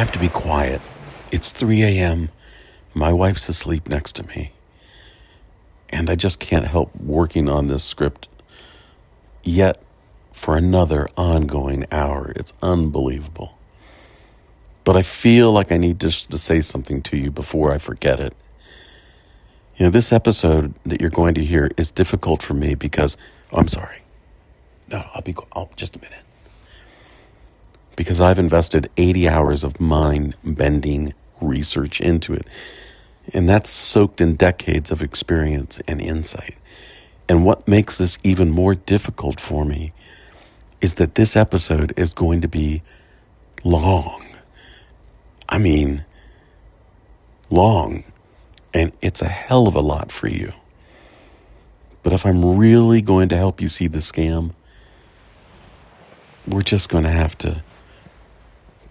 have to be quiet. It's 3 a.m. My wife's asleep next to me. And I just can't help working on this script yet for another ongoing hour. It's unbelievable. But I feel like I need just to say something to you before I forget it. You know, this episode that you're going to hear is difficult for me because, I'm sorry. No, just a minute. Because I've invested 80 hours of mind-bending research into it. And that's soaked in decades of experience and insight. And what makes this even more difficult for me is that this episode is going to be long. I mean, long. And it's a hell of a lot for you. But if I'm really going to help you see the scam, we're just going to have to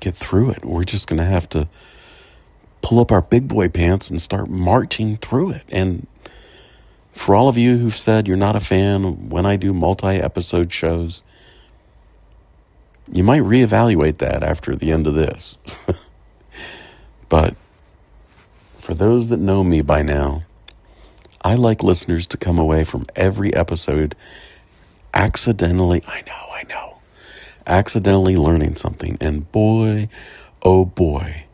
get through it. We're just going to have to pull up our big boy pants and start marching through it. And for all of you who've said you're not a fan when I do multi-episode shows, you might reevaluate that after the end of this. But for those that know me by now, I like listeners to come away from every episode accidentally learning something. And boy, oh boy,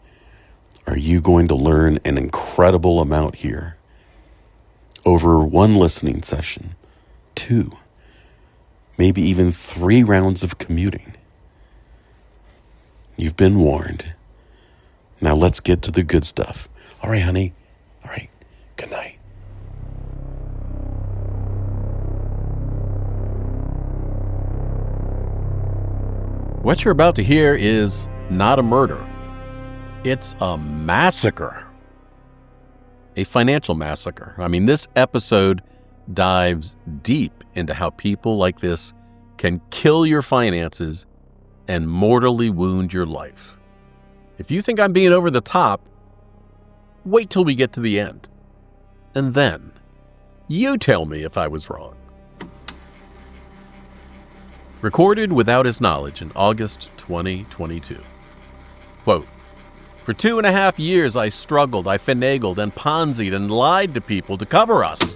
are you going to learn an incredible amount here. Over one listening session, 2, maybe even 3 rounds of commuting. You've been warned. Now let's get to the good stuff. All right, honey. All right. Good night. What you're about to hear is not a murder. It's a massacre. A financial massacre. I mean, this episode dives deep into how people like this can kill your finances and mortally wound your life. If you think I'm being over the top, wait till we get to the end. And then, you tell me if I was wrong. Recorded without his knowledge in August 2022. Quote, "For 2.5 years I struggled, I finagled and ponzied and lied to people to cover us.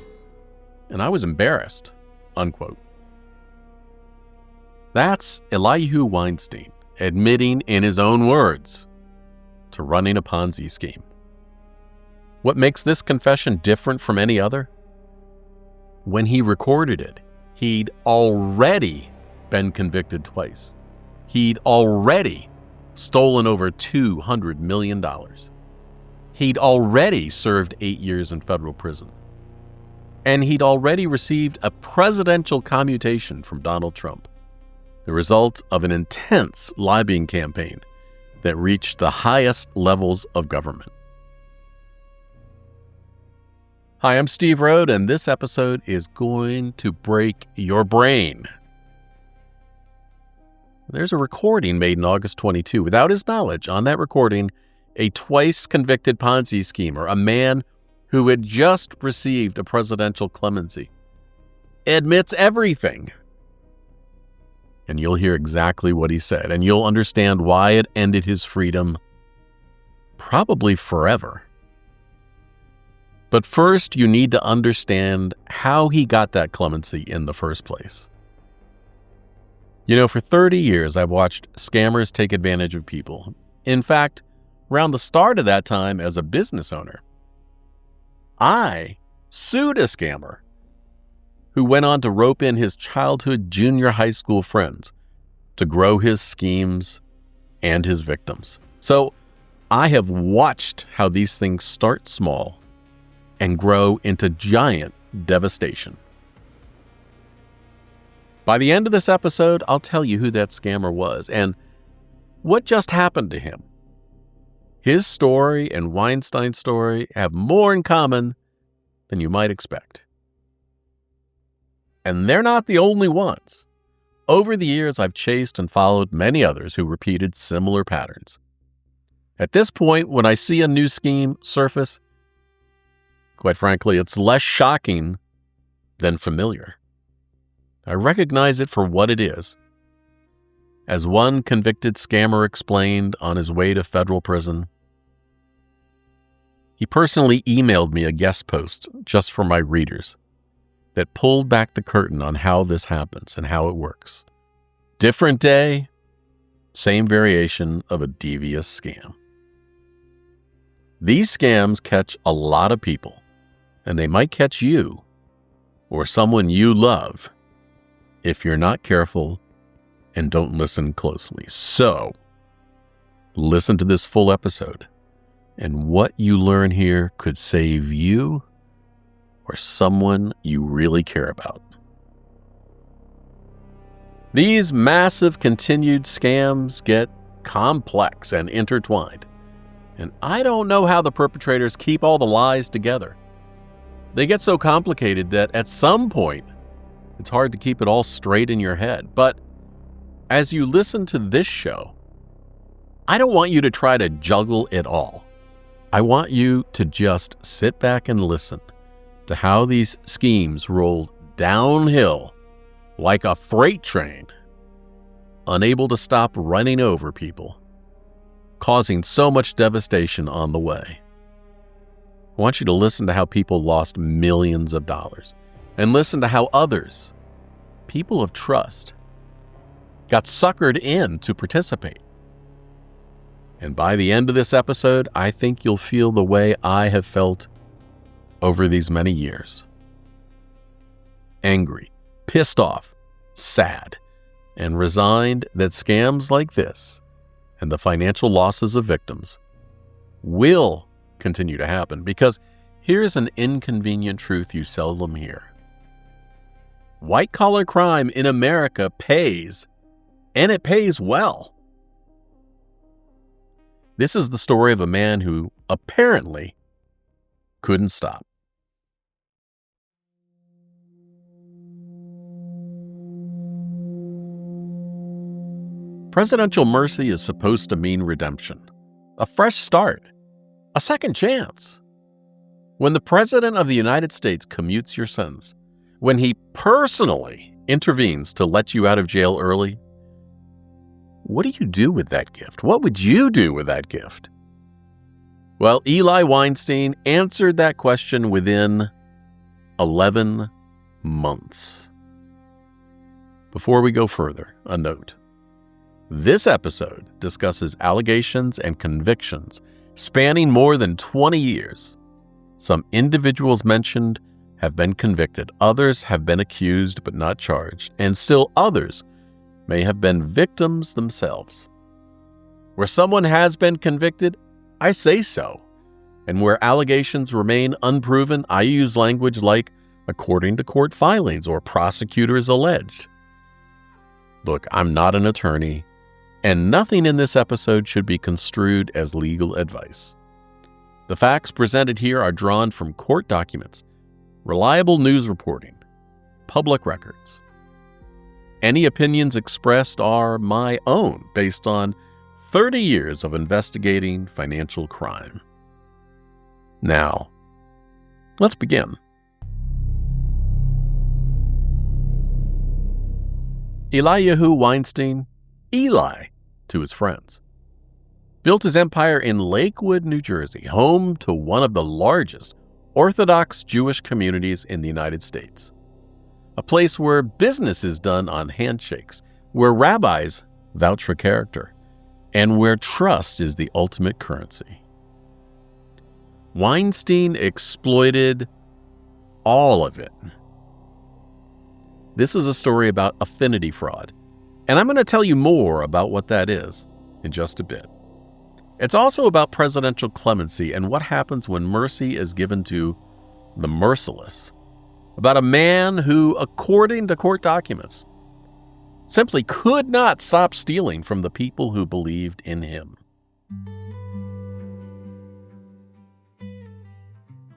And I was embarrassed." Unquote. That's Eli Weinstein admitting in his own words to running a Ponzi scheme. What makes this confession different from any other? When he recorded it, he'd already been convicted twice. He'd already stolen over $200 million. He'd already served 8 years in federal prison. And he'd already received a presidential commutation from Donald Trump, the result of an intense lobbying campaign that reached the highest levels of government. Hi, I'm Steve Rode, and this episode is going to break your brain. There's a recording made in August 22. Without his knowledge, on that recording, a twice convicted Ponzi schemer, a man who had just received a presidential clemency, admits everything. And you'll hear exactly what he said, and you'll understand why it ended his freedom, probably forever. But first, you need to understand how he got that clemency in the first place. You know, for 30 years, I've watched scammers take advantage of people. In fact, around the start of that time as a business owner, I sued a scammer who went on to rope in his childhood junior high school friends to grow his schemes and his victims. So I have watched how these things start small and grow into giant devastation. By the end of this episode, I'll tell you who that scammer was and what just happened to him. His story and Weinstein's story have more in common than you might expect. And they're not the only ones. Over the years, I've chased and followed many others who repeated similar patterns. At this point, when I see a new scheme surface, quite frankly, it's less shocking than familiar. I recognize it for what it is, As one convicted scammer explained on his way to federal prison, he personally emailed me a guest post just for my readers that pulled back the curtain on how this happens and how it works. Different day, same variation of a devious scam. These scams catch a lot of people, and they might catch you or someone you love if you're not careful and don't listen closely. So, listen to this full episode, and what you learn here could save you or someone you really care about. These massive continued scams get complex and intertwined, and I don't know how the perpetrators keep all the lies together. They get so complicated that at some point, it's hard to keep it all straight in your head. But as you listen to this show, I don't want you to try to juggle it all. I want you to just sit back and listen to how these schemes roll downhill like a freight train, unable to stop running over people, causing so much devastation on the way. I want you to listen to how people lost millions of dollars, and listen to how others, people of trust, got suckered in to participate. And by the end of this episode, I think you'll feel the way I have felt over these many years. Angry, pissed off, sad, and resigned that scams like this and the financial losses of victims will continue to happen, because here's an inconvenient truth you seldom hear. White-collar crime in America pays, and it pays well. This is the story of a man who apparently couldn't stop. Presidential mercy is supposed to mean redemption, a fresh start, a second chance. When the President of the United States commutes your sentence, when he personally intervenes to let you out of jail early, what do you do with that gift? What would you do with that gift? Well, Eli Weinstein answered that question within 11 months. Before we go further, a note. This episode discusses allegations and convictions spanning more than 20 years. Some individuals mentioned have been convicted, others have been accused but not charged, and still others may have been victims themselves. Where someone has been convicted, I say so. And where allegations remain unproven, I use language like according to court filings or prosecutors alleged. Look, I'm not an attorney, and nothing in this episode should be construed as legal advice. The facts presented here are drawn from court documents, reliable news reporting, public records. Any opinions expressed are my own based on 30 years of investigating financial crime. Now, let's begin. Eliyahu Weinstein, Eli to his friends, built his empire in Lakewood, New Jersey, home to one of the largest Orthodox Jewish communities in the United States. A place where business is done on handshakes, where rabbis vouch for character, and where trust is the ultimate currency. Weinstein exploited all of it. This is a story about affinity fraud, and I'm going to tell you more about what that is in just a bit. It's also about presidential clemency and what happens when mercy is given to the merciless. About a man who, according to court documents, simply could not stop stealing from the people who believed in him.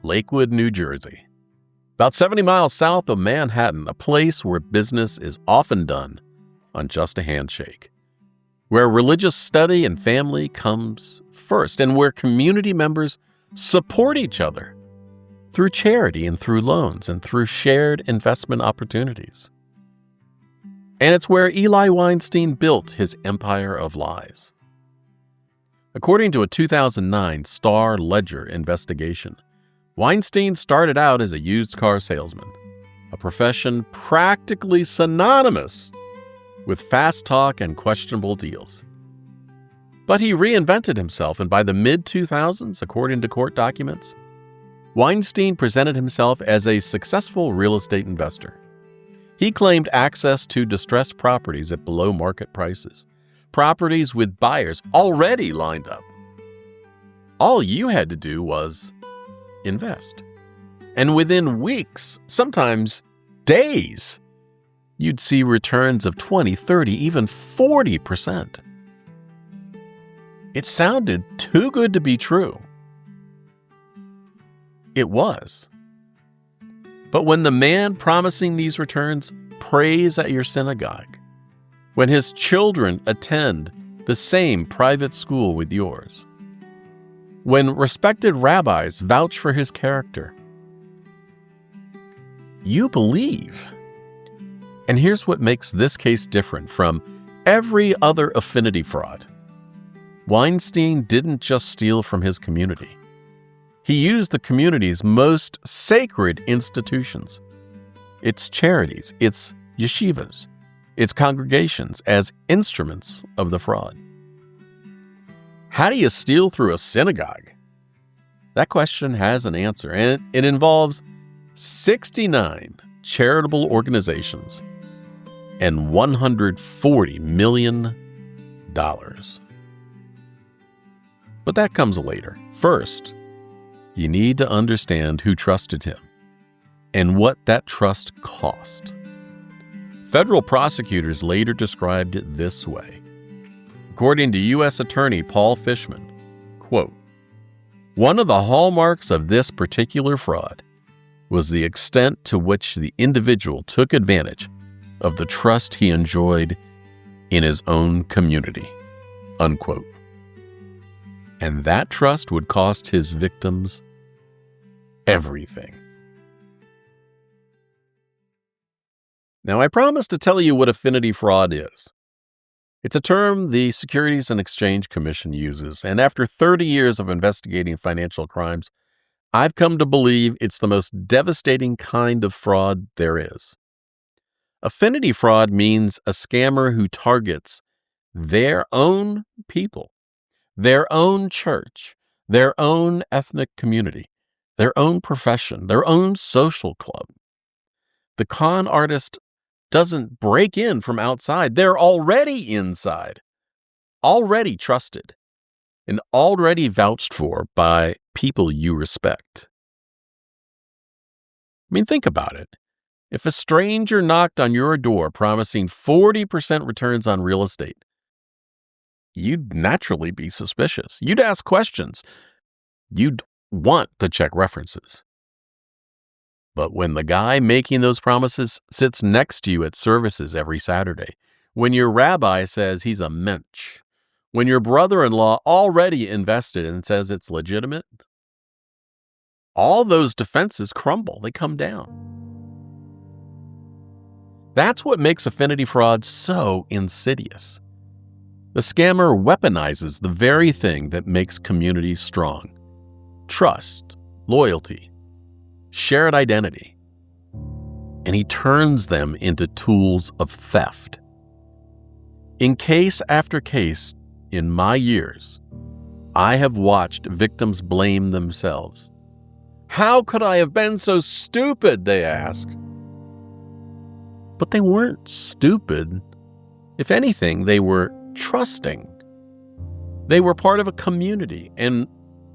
Lakewood, New Jersey. About 70 miles south of Manhattan, a place where business is often done on just a handshake, where religious study and family comes first, and where community members support each other through charity and through loans and through shared investment opportunities. And it's where Eli Weinstein built his empire of lies. According to a 2009 Star Ledger investigation, Weinstein started out as a used car salesman, a profession practically synonymous with fast talk and questionable deals. But he reinvented himself, and by the mid-2000s, according to court documents, Weinstein presented himself as a successful real estate investor. He claimed access to distressed properties at below-market prices, properties with buyers already lined up. All you had to do was invest. And within weeks, sometimes days, you'd see returns of 20, 30, even 40%. It sounded too good to be true. It was. But when the man promising these returns prays at your synagogue, when his children attend the same private school with yours, when respected rabbis vouch for his character, you believe. And here's what makes this case different from every other affinity fraud. Weinstein didn't just steal from his community. He used the community's most sacred institutions, its charities, its yeshivas, its congregations as instruments of the fraud. How do you steal through a synagogue? That question has an answer, and it involves 69 charitable organizations and $140 million. But that comes later. First, you need to understand who trusted him and what that trust cost. Federal prosecutors later described it this way. According to U.S. Attorney Paul Fishman, quote, "One of the hallmarks of this particular fraud was the extent to which the individual took advantage of the trust he enjoyed in his own community," unquote. And that trust would cost his victims everything. Now, I promised to tell you what affinity fraud is. It's a term the Securities and Exchange Commission uses, and after 30 years of investigating financial crimes, I've come to believe it's the most devastating kind of fraud there is. Affinity fraud means a scammer who targets their own people, their own church, their own ethnic community, their own profession, their own social club. The con artist doesn't break in from outside. They're already inside, already trusted, and already vouched for by people you respect. I mean, think about it. If a stranger knocked on your door promising 40% returns on real estate, you'd naturally be suspicious. You'd ask questions. You'd want to check references. But when the guy making those promises sits next to you at services every Saturday, when your rabbi says he's a mensch, when your brother-in-law already invested and says it's legitimate, all those defenses crumble. They come down. That's what makes affinity fraud so insidious. The scammer weaponizes the very thing that makes communities strong: trust, loyalty, shared identity. And he turns them into tools of theft. In case after case, in my years, I have watched victims blame themselves. How could I have been so stupid, they ask. But they weren't stupid. If anything, they were trusting. They were part of a community and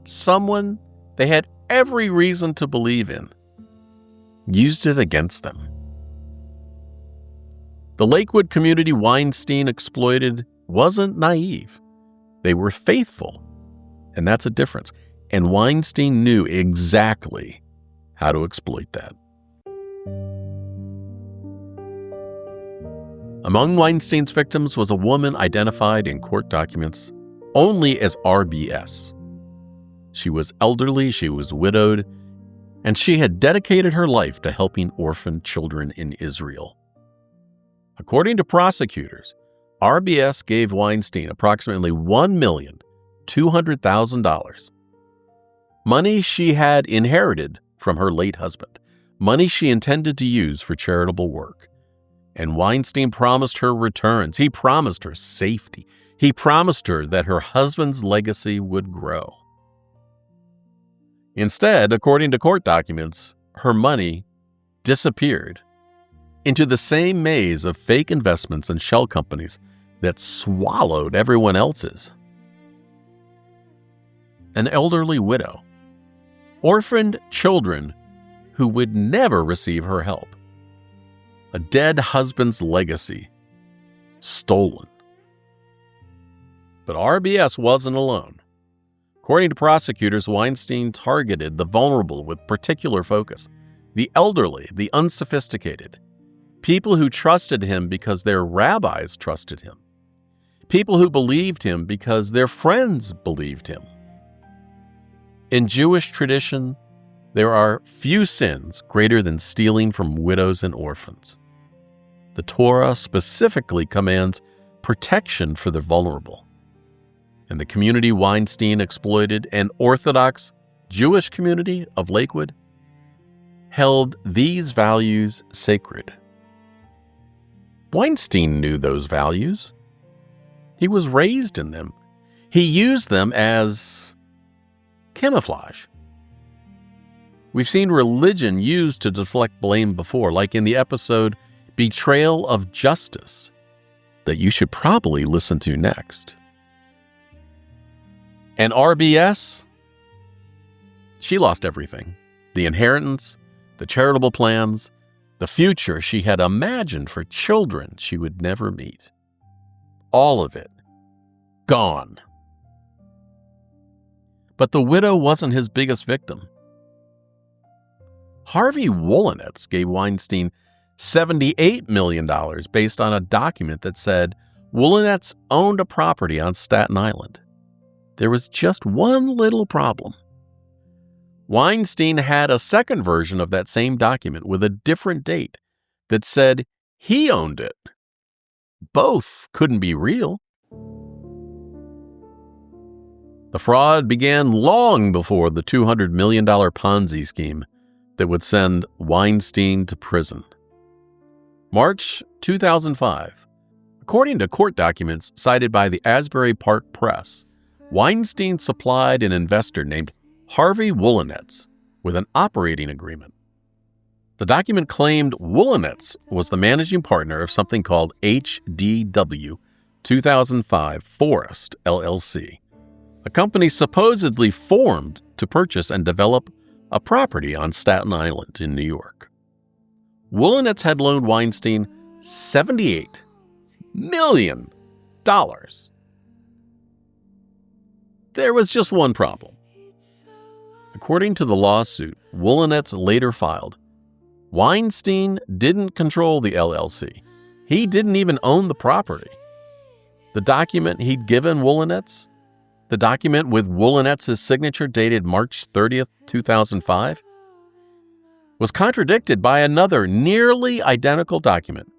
someone they had every reason to believe in used it against them. The Lakewood community Weinstein exploited wasn't naive. They were faithful, and that's a difference. And Weinstein knew exactly how to exploit that. Among Weinstein's victims was a woman identified in court documents only as RBS. She was elderly, she was widowed, and she had dedicated her life to helping orphan children in Israel. According to prosecutors, RBS gave Weinstein approximately $1,200,000. Money she had inherited from her late husband, money she intended to use for charitable work. And Weinstein promised her returns. He promised her safety. He promised her that her husband's legacy would grow. Instead, according to court documents, her money disappeared into the same maze of fake investments and shell companies that swallowed everyone else's. An elderly widow, orphaned children who would never receive her help, a dead husband's legacy stolen. But RBS wasn't alone. According to prosecutors, Weinstein targeted the vulnerable with particular focus: the elderly, the unsophisticated, people who trusted him because their rabbis trusted him, people who believed him because their friends believed him. In Jewish tradition, there are few sins greater than stealing from widows and orphans. The Torah specifically commands protection for the vulnerable. And the community Weinstein exploited, an Orthodox Jewish community of Lakewood, held these values sacred. Weinstein knew those values. He was raised in them. He used them as camouflage. We've seen religion used to deflect blame before, like in the episode Betrayal of Justice, that you should probably listen to next. And RBS, she lost everything. The inheritance, the charitable plans, the future she had imagined for children she would never meet. All of it gone. But the widow wasn't his biggest victim. Harvey Wolonetz gave Weinstein $78 million based on a document that said Wolonetz owned a property on Staten Island. There was just one little problem. Weinstein had a second version of that same document with a different date that said he owned it. Both couldn't be real. The fraud began long before the $200 million Ponzi scheme that would send Weinstein to prison. March 2005. According to court documents cited by the Asbury Park Press, Weinstein supplied an investor named Harvey Wolonetz with an operating agreement. The document claimed Wolonetz was the managing partner of something called HDW 2005 Forest LLC, a company supposedly formed to purchase and develop a property on Staten Island in New York. Wolonetz had loaned Weinstein $78 million. There was just one problem. According to the lawsuit Wolonetz later filed, Weinstein didn't control the LLC. He didn't even own the property. The document he'd given Wolonetz, the document with Wolonetz's signature dated March 30th, 2005, was contradicted by another nearly identical document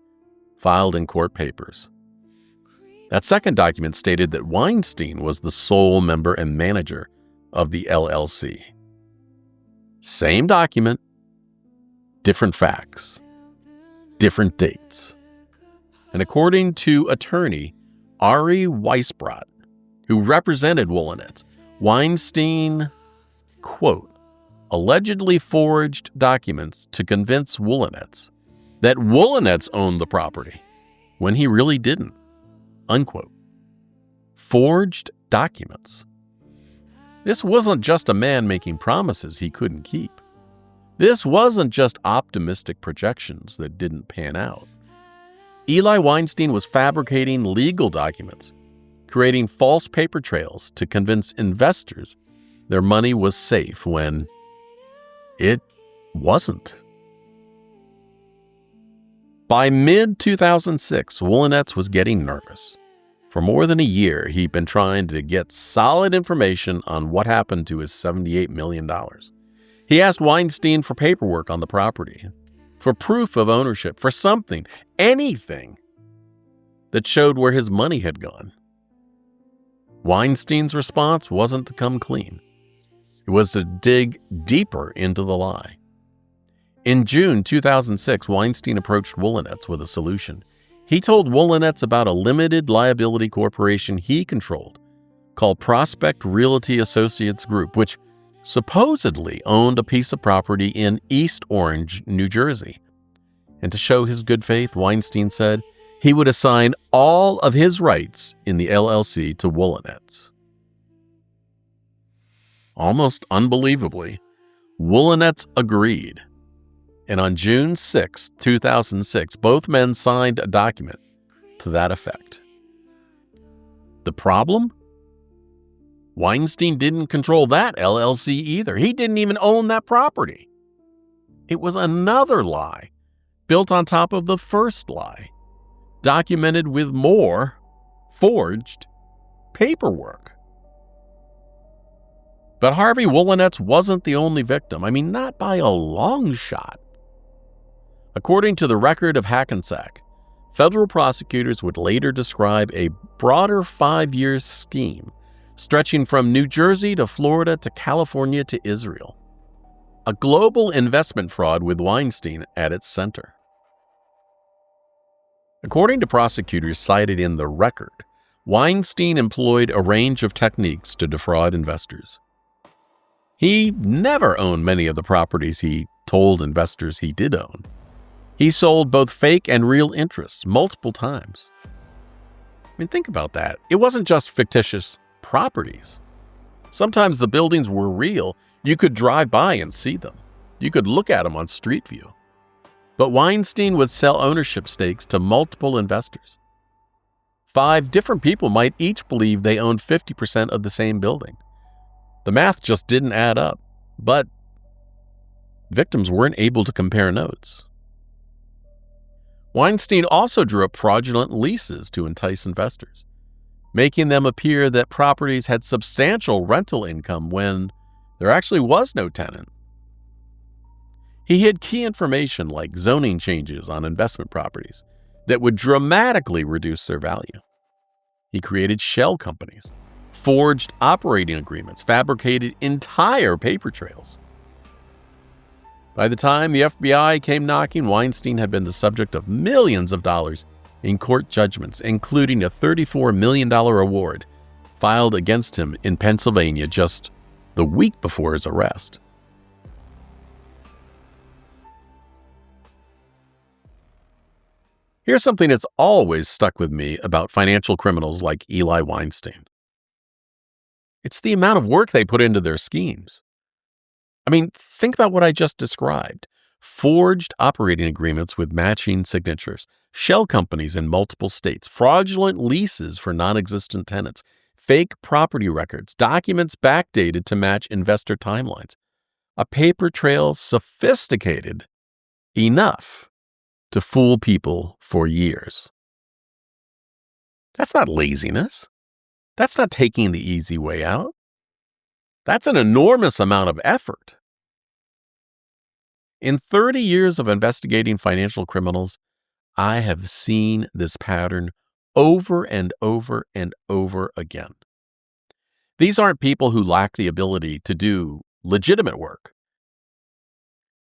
filed in court papers. That second document stated that Weinstein was the sole member and manager of the LLC. Same document, different facts, different dates. And according to attorney Ari Weisbrot, who represented Wolonetz, Weinstein, quote, allegedly forged documents to convince Wolonetz that Wolonetz owned the property when he really didn't, unquote. Forged documents. This wasn't just a man making promises he couldn't keep. This wasn't just optimistic projections that didn't pan out. Eli Weinstein was fabricating legal documents, creating false paper trails to convince investors their money was safe when it wasn't. By mid-2006, Wolonetz was getting nervous. For more than a year, he'd been trying to get solid information on what happened to his $78 million. He asked Weinstein for paperwork on the property, for proof of ownership, for something, anything that showed where his money had gone. Weinstein's response wasn't to come clean. It was to dig deeper into the lie. In June 2006, Weinstein approached Wollenetz with a solution. He told Wollenetz about a limited liability corporation he controlled called Prospect Realty Associates Group, which supposedly owned a piece of property in East Orange, New Jersey. And to show his good faith, Weinstein said he would assign all of his rights in the LLC to Wollenetz. Almost unbelievably, Wollenetz agreed. And on June 6, 2006, both men signed a document to that effect. The problem? Weinstein didn't control that LLC either. He didn't even own that property. It was another lie, built on top of the first lie, documented with more forged paperwork. But Harvey Wollenetz wasn't the only victim. I mean, not by a long shot. According to the record of Hackensack, federal prosecutors would later describe a broader 5-year scheme stretching from New Jersey to Florida to California to Israel. A global investment fraud with Weinstein at its center. According to prosecutors cited in the record, Weinstein employed a range of techniques to defraud investors. He never owned many of the properties he told investors he did own. He sold both fake and real interests multiple times. I mean, think about that. It wasn't just fictitious properties. Sometimes the buildings were real. You could drive by and see them. You could look at them on Street View. But Weinstein would sell ownership stakes to multiple investors. 5 different people might each believe they owned 50% of the same building. The math just didn't add up, but victims weren't able to compare notes. Weinstein also drew up fraudulent leases to entice investors, making them appear that properties had substantial rental income when there actually was no tenant. He hid key information like zoning changes on investment properties that would dramatically reduce their value. He created shell companies, forged operating agreements, fabricated entire paper trails. By the time the FBI came knocking, Weinstein had been the subject of millions of dollars in court judgments, including a $34 million award filed against him in Pennsylvania just the week before his arrest. Here's something that's always stuck with me about financial criminals like Eli Weinstein. It's the amount of work they put into their schemes. I mean, think about what I just described. Forged operating agreements with matching signatures, shell companies in multiple states, fraudulent leases for non-existent tenants, fake property records, documents backdated to match investor timelines, a paper trail sophisticated enough to fool people for years. That's not laziness. That's not taking the easy way out. That's an enormous amount of effort. In 30 years of investigating financial criminals, I have seen this pattern over and over and over again. These aren't people who lack the ability to do legitimate work.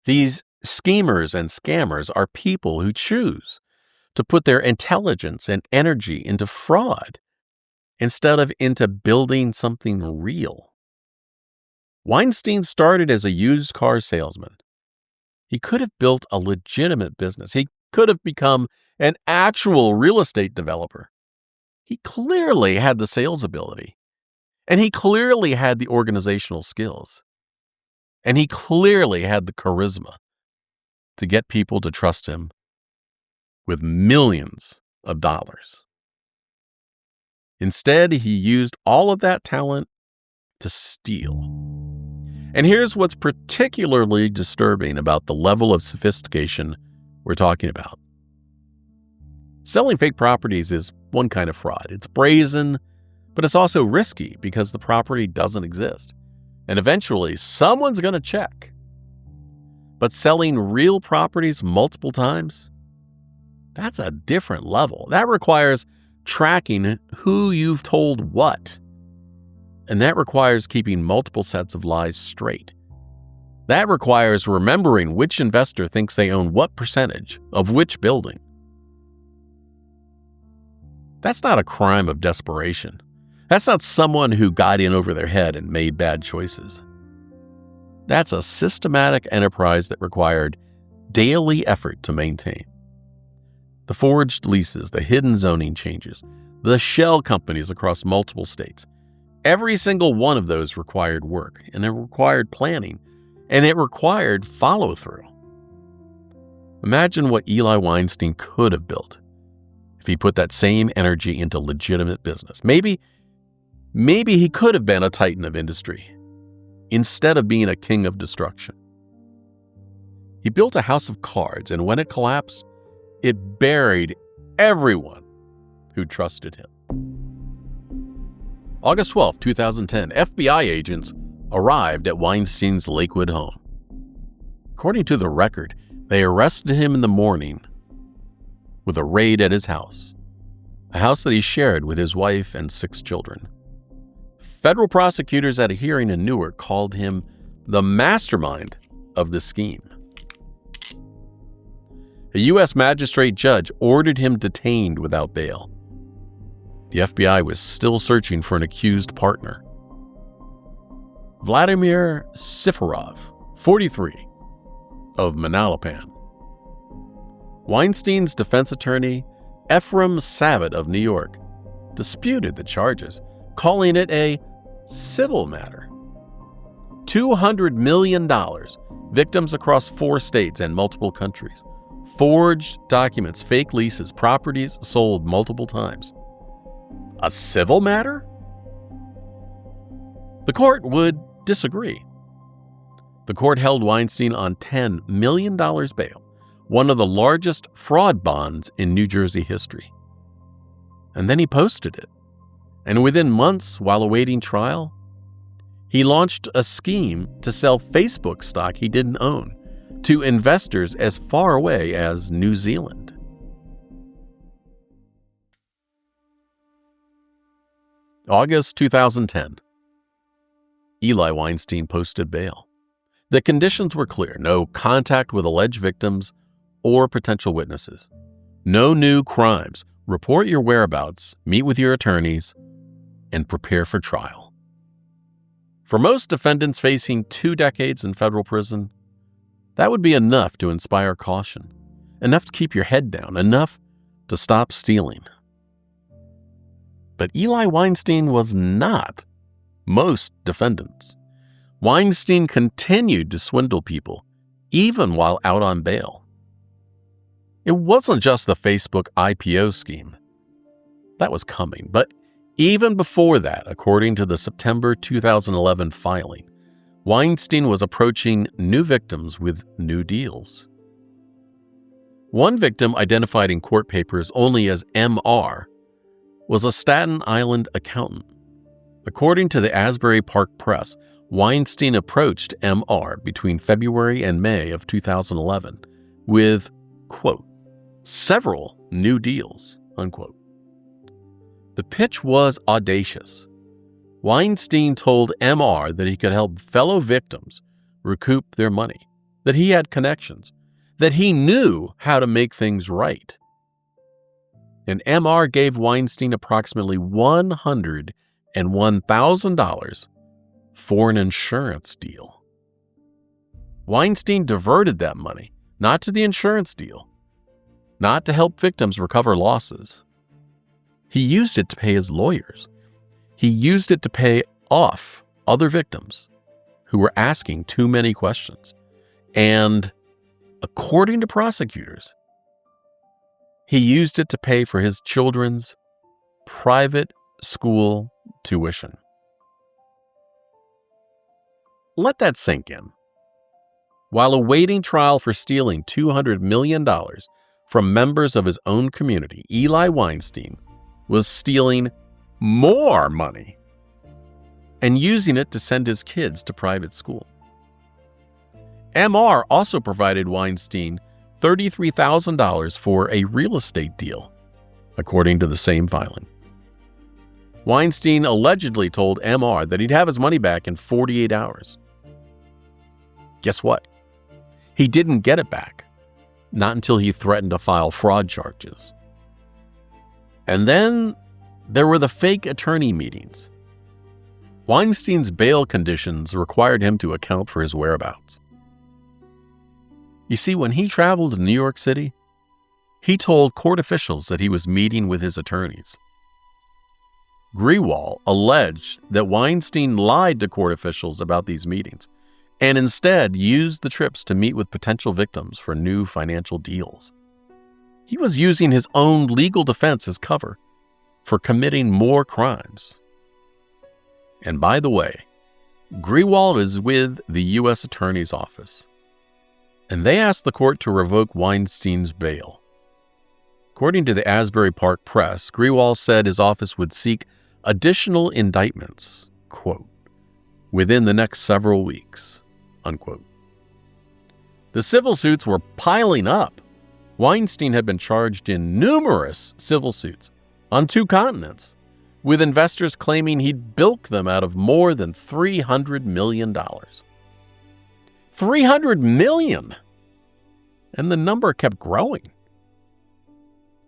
These schemers and scammers are people who choose to put their intelligence and energy into fraud instead of into building something real. Weinstein started as a used car salesman. He could have built a legitimate business. He could have become an actual real estate developer. He clearly had the sales ability, and he clearly had the organizational skills, and he clearly had the charisma to get people to trust him with millions of dollars. Instead, he used all of that talent to steal. And here's what's particularly disturbing about the level of sophistication we're talking about. Selling fake properties is one kind of fraud. It's brazen, but it's also risky because the property doesn't exist. And eventually, someone's going to check. But selling real properties multiple times, that's a different level. That requires tracking who you've told what. And that requires keeping multiple sets of lies straight. That requires remembering which investor thinks they own what percentage of which building. That's not a crime of desperation. That's not someone who got in over their head and made bad choices. That's a systematic enterprise that required daily effort to maintain. The forged leases, the hidden zoning changes, the shell companies across multiple states. Every single one of those required work, and it required planning, and it required follow-through. Imagine what Eli Weinstein could have built if he put that same energy into legitimate business. Maybe he could have been a titan of industry instead of being a king of destruction. He built a house of cards, and when it collapsed, it buried everyone who trusted him. August 12, 2010, FBI agents arrived at Weinstein's Lakewood home. According to the record, they arrested him in the morning with a raid at his house, a house that he shared with his wife and 6 children. Federal prosecutors at a hearing in Newark called him the mastermind of the scheme. A U.S. magistrate judge ordered him detained without bail. The FBI was still searching for an accused partner. Vladimir Siforov, 43, of Manalapan. Weinstein's defense attorney, Ephraim Sabat of New York, disputed the charges, calling it a civil matter. $200 million, victims across 4 states and multiple countries, forged documents, fake leases, properties sold multiple times. A civil matter? The court would disagree. The court held Weinstein on $10 million bail, one of the largest fraud bonds in New Jersey history. And then he posted it. And within months, while awaiting trial, he launched a scheme to sell Facebook stock he didn't own to investors as far away as New Zealand. August 2010. Eli Weinstein posted bail. The conditions were clear: no contact with alleged victims or potential witnesses. No new crimes. Report your whereabouts, meet with your attorneys, and prepare for trial. For most defendants facing 2 decades in federal prison, that would be enough to inspire caution, enough to keep your head down, enough to stop stealing. But Eli Weinstein was not most defendants. Weinstein continued to swindle people, even while out on bail. It wasn't just the Facebook IPO scheme. That was coming, but even before that, according to the September 2011 filing, Weinstein was approaching new victims with new deals. One victim, identified in court papers only as MR, was a Staten Island accountant. According to the Asbury Park Press, Weinstein approached MR between February and May of 2011 with, quote, several new deals, unquote. The pitch was audacious. Weinstein told MR that he could help fellow victims recoup their money, that he had connections, that he knew how to make things right. And MR gave Weinstein approximately $101,000 for an insurance deal. Weinstein diverted that money, not to the insurance deal, not to help victims recover losses. He used it to pay his lawyers. He used it to pay off other victims who were asking too many questions. And according to prosecutors, he used it to pay for his children's private school tuition. Let that sink in. While awaiting trial for stealing $200 million from members of his own community, Eli Weinstein was stealing more money and using it to send his kids to private school. MR also provided Weinstein $33,000 for a real estate deal according to the same filing. Weinstein allegedly told MR that he'd have his money back in 48 hours. Guess what? He didn't get it back, not until he threatened to file fraud charges. And then there were the fake attorney meetings. Weinstein's bail conditions required him to account for his whereabouts. You see, when he traveled to New York City, he told court officials that he was meeting with his attorneys. Grewal alleged that Weinstein lied to court officials about these meetings and instead used the trips to meet with potential victims for new financial deals. He was using his own legal defense as cover for committing more crimes. And by the way, Grewal is with the U.S. Attorney's Office, and they asked the court to revoke Weinstein's bail. According to the Asbury Park Press, Grewal said his office would seek additional indictments, quote, within the next several weeks, unquote. The civil suits were piling up. Weinstein had been charged in numerous civil suits on 2 continents, with investors claiming he'd bilked them out of more than $300 million. $300 million! And the number kept growing.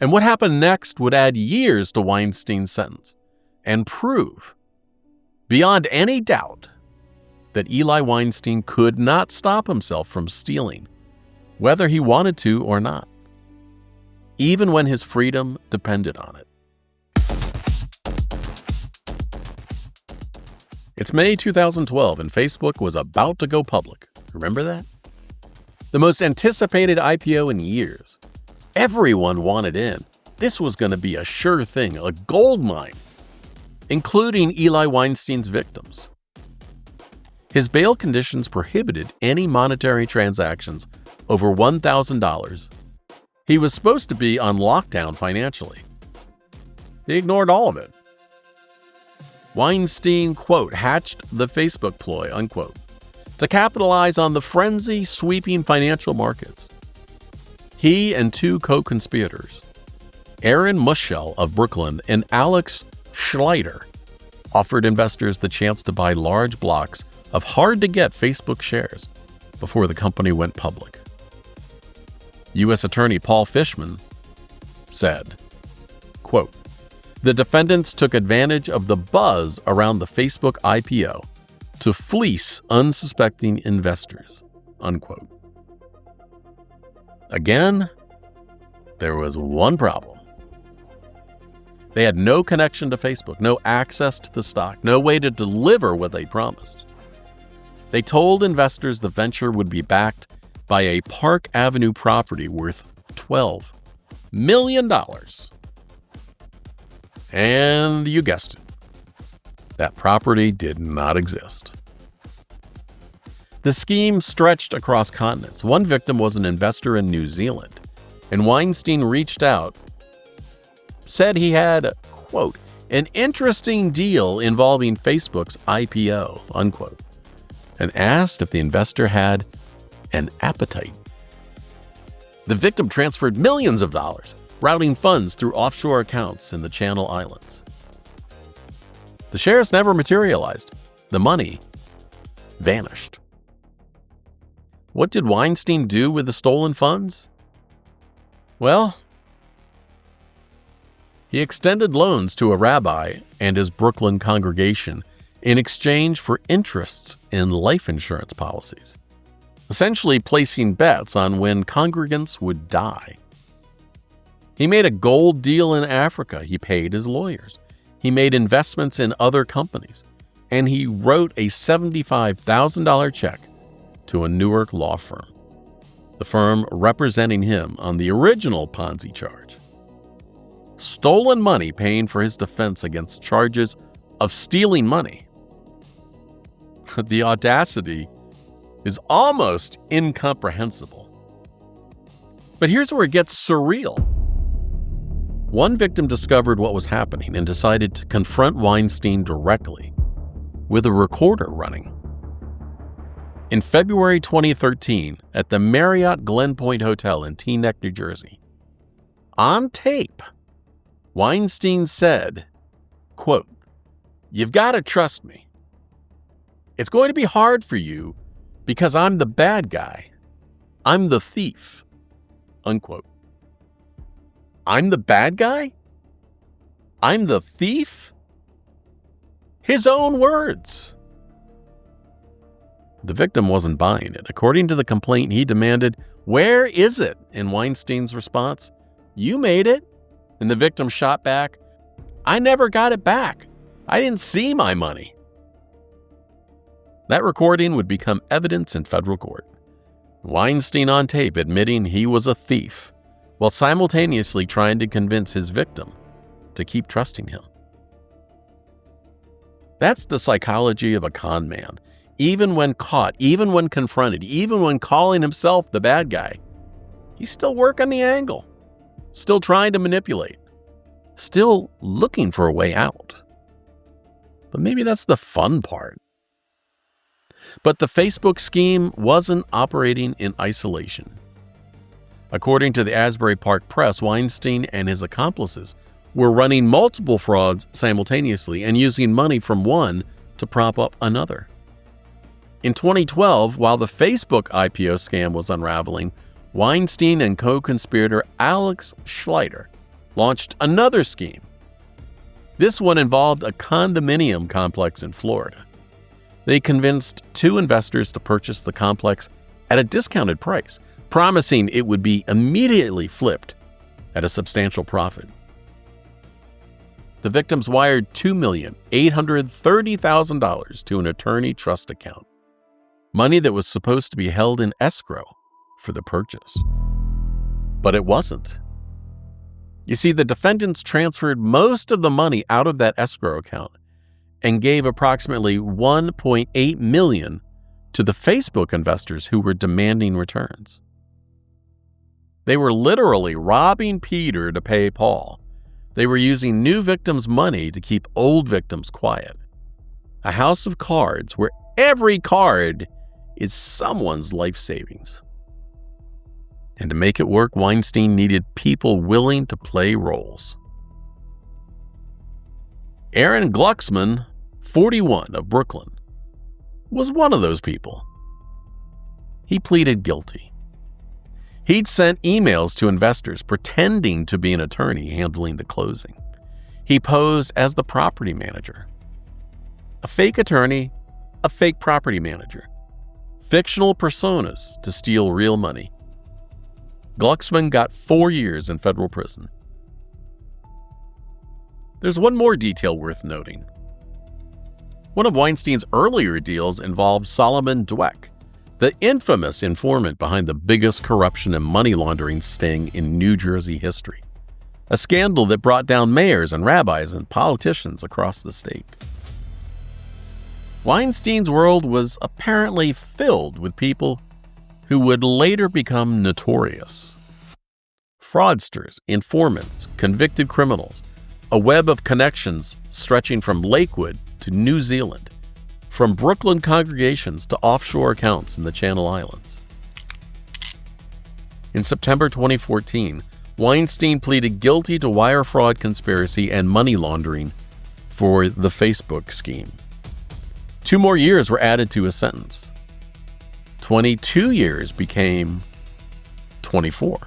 And what happened next would add years to Weinstein's sentence and prove, beyond any doubt, that Eli Weinstein could not stop himself from stealing, whether he wanted to or not, even when his freedom depended on it. It's May 2012, and Facebook was about to go public. Remember that? The most anticipated IPO in years. Everyone wanted in. This was going to be a sure thing, a gold mine, including Eli Weinstein's victims. His bail conditions prohibited any monetary transactions over $1,000. He was supposed to be on lockdown financially. They ignored all of it. Weinstein, quote, hatched the Facebook ploy, unquote, to capitalize on the frenzy sweeping financial markets. He and 2 co-conspirators, Aaron Muschel of Brooklyn and Alex Schleider, offered investors the chance to buy large blocks of hard-to-get Facebook shares before the company went public. U.S. Attorney Paul Fishman said, quote, the defendants took advantage of the buzz around the Facebook IPO to fleece unsuspecting investors, unquote. Again, there was one problem. They had no connection to Facebook, no access to the stock, no way to deliver what they promised. They told investors the venture would be backed by a Park Avenue property worth $12 million. And you guessed it, that property did not exist. The scheme stretched across continents. One victim was an investor in New Zealand, and Weinstein reached out, said he had, quote, an interesting deal involving Facebook's IPO, unquote, and asked if the investor had an appetite. The victim transferred millions of dollars, routing funds through offshore accounts in the Channel Islands. The shares never materialized. The money vanished. What did Weinstein do with the stolen funds? Well, he extended loans to a rabbi and his Brooklyn congregation in exchange for interests in life insurance policies, essentially placing bets on when congregants would die. He made a gold deal in Africa. He paid his lawyers. He made investments in other companies. And he wrote a $75,000 check to a Newark law firm, the firm representing him on the original Ponzi charge. Stolen money paying for his defense against charges of stealing money. The audacity is almost incomprehensible. But here's where it gets surreal. One victim discovered what was happening and decided to confront Weinstein directly with a recorder running. In February 2013, at the Marriott Glen Point Hotel in Teaneck, New Jersey, on tape, Weinstein said, quote, "You've got to trust me. It's going to be hard for you because I'm the bad guy. I'm the thief." Unquote. I'm the bad guy? I'm the thief? His own words. The victim wasn't buying it. According to the complaint, he demanded, "Where is it?" In Weinstein's response, "You made it." And the victim shot back, "I never got it back. I didn't see my money." That recording would become evidence in federal court. Weinstein on tape admitting he was a thief, while simultaneously trying to convince his victim to keep trusting him. That's the psychology of a con man. Even when caught, even when confronted, even when calling himself the bad guy, he's still working the angle, still trying to manipulate, still looking for a way out. But maybe that's the fun part. But the Facebook scheme wasn't operating in isolation. According to the Asbury Park Press, Weinstein and his accomplices were running multiple frauds simultaneously and using money from one to prop up another. In 2012, while the Facebook IPO scam was unraveling, Weinstein and co-conspirator Alex Schleiter launched another scheme. This one involved a condominium complex in Florida. They convinced two investors to purchase the complex at a discounted price, promising it would be immediately flipped at a substantial profit. The victims wired $2,830,000 to an attorney trust account, money that was supposed to be held in escrow for the purchase. But it wasn't. You see, the defendants transferred most of the money out of that escrow account and gave approximately $1.8 million to the Facebook investors who were demanding returns. They were literally robbing Peter to pay Paul. They were using new victims' money to keep old victims quiet. A house of cards where every card is someone's life savings. And to make it work, Weinstein needed people willing to play roles. Aaron Glucksman, 41, of Brooklyn, was one of those people. He pleaded guilty. He'd sent emails to investors pretending to be an attorney handling the closing. He posed as the property manager. A fake attorney, a fake property manager. Fictional personas to steal real money. Glucksman got 4 years in federal prison. There's one more detail worth noting. One of Weinstein's earlier deals involved Solomon Dweck, the infamous informant behind the biggest corruption and money laundering sting in New Jersey history. A scandal that brought down mayors and rabbis and politicians across the state. Weinstein's world was apparently filled with people who would later become notorious. Fraudsters, informants, convicted criminals, a web of connections stretching from Lakewood to New Zealand, from Brooklyn congregations to offshore accounts in the Channel Islands. In September 2014, Weinstein pleaded guilty to wire fraud conspiracy and money laundering for the Facebook scheme. 2 more years were added to his sentence. 22 years became 24.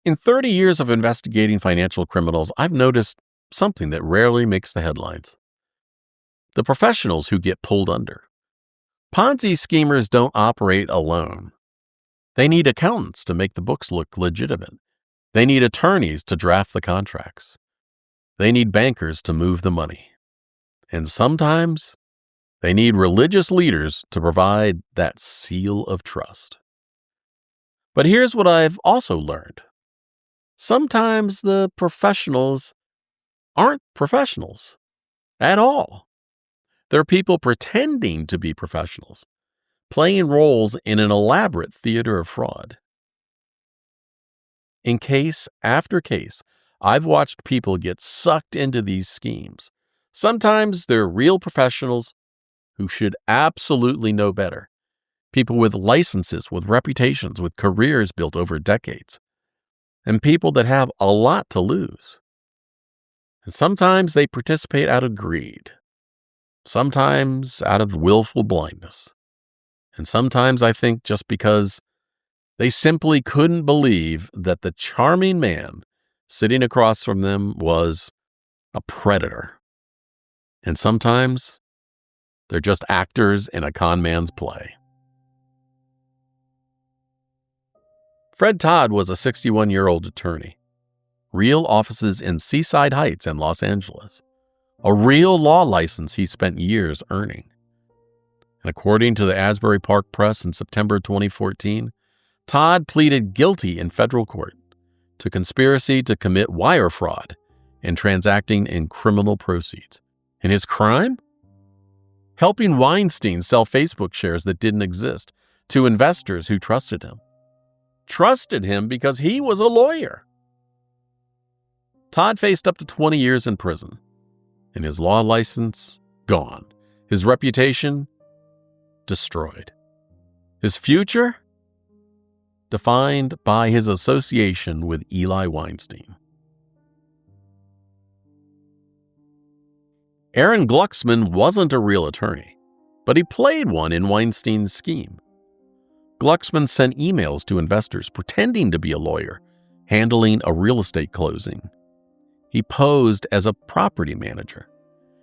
In 30 years of investigating financial criminals, I've noticed something that rarely makes the headlines. The professionals who get pulled under. Ponzi schemers don't operate alone. They need accountants to make the books look legitimate. They need attorneys to draft the contracts. They need bankers to move the money. And sometimes they need religious leaders to provide that seal of trust. But here's what I've also learned. Sometimes the professionals aren't professionals at all. They're people pretending to be professionals, playing roles in an elaborate theater of fraud. In case after case, I've watched people get sucked into these schemes. Sometimes they're real professionals who should absolutely know better. people with licenses, with reputations, with careers built over decades, and people that have a lot to lose. And sometimes they participate out of greed, sometimes out of willful blindness, and sometimes I think just because they simply couldn't believe that the charming man sitting across from them was a predator. And sometimes they're just actors in a con man's play. Fred Todd was a 61-year-old attorney. Real offices in Seaside Heights and Los Angeles. A real law license he spent years earning. And according to the Asbury Park Press in September 2014, Todd pleaded guilty in federal court to conspiracy to commit wire fraud and transacting in criminal proceeds. And his crime? Helping Weinstein sell Facebook shares that didn't exist to investors who trusted him. Trusted him because he was a lawyer. Todd faced up to 20 years in prison, and his law license gone. His reputation destroyed. His future defined by his association with Eli Weinstein. Aaron Glucksman wasn't a real attorney, but he played one in Weinstein's scheme. Glucksman sent emails to investors pretending to be a lawyer, handling a real estate closing. He posed as a property manager.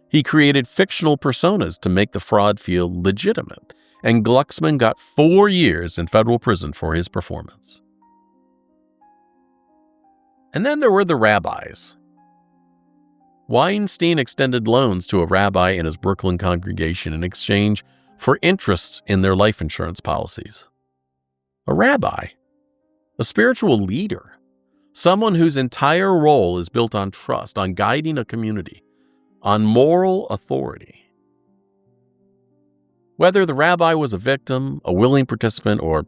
He created fictional personas to make the fraud feel legitimate, and Glucksman got 4 years in federal prison for his performance. And then there were the rabbis. Weinstein extended loans to a rabbi in his Brooklyn congregation in exchange for interests in their life insurance policies. A rabbi, a spiritual leader, someone whose entire role is built on trust, on guiding a community, on moral authority. Whether the rabbi was a victim, a willing participant, or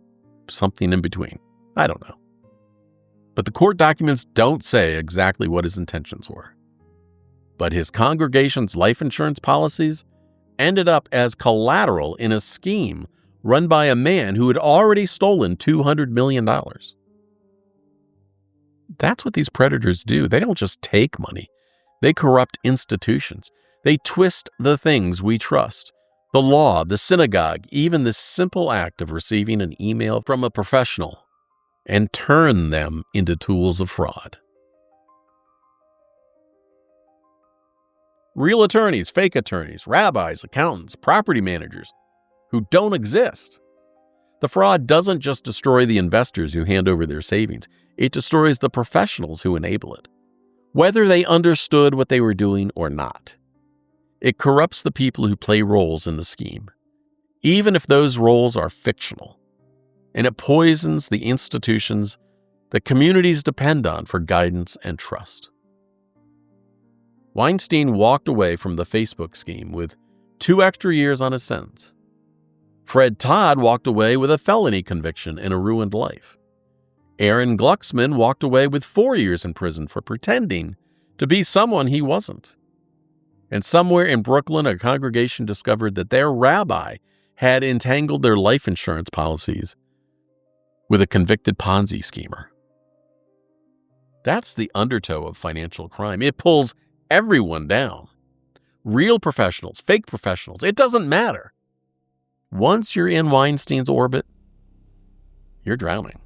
something in between, I don't know. But the court documents don't say exactly what his intentions were. But his congregation's life insurance policies ended up as collateral in a scheme run by a man who had already stolen $200 million. That's what these predators do. They don't just take money. They corrupt institutions. They twist the things we trust. The law, the synagogue, even the simple act of receiving an email from a professional, and turn them into tools of fraud. Real attorneys, fake attorneys, rabbis, accountants, property managers who don't exist. The fraud doesn't just destroy the investors who hand over their savings. It destroys the professionals who enable it, whether they understood what they were doing or not. It corrupts the people who play roles in the scheme, even if those roles are fictional. And it poisons the institutions that communities depend on for guidance and trust. Weinstein walked away from the Facebook scheme with 2 extra years on his sentence. Fred Todd walked away with a felony conviction and a ruined life. Aaron Glucksman walked away with 4 years in prison for pretending to be someone he wasn't. And somewhere in Brooklyn, a congregation discovered that their rabbi had entangled their life insurance policies with a convicted Ponzi schemer. That's the undertow of financial crime. It pulls everyone down. Real professionals, fake professionals, it doesn't matter. Once you're in Weinstein's orbit, you're drowning.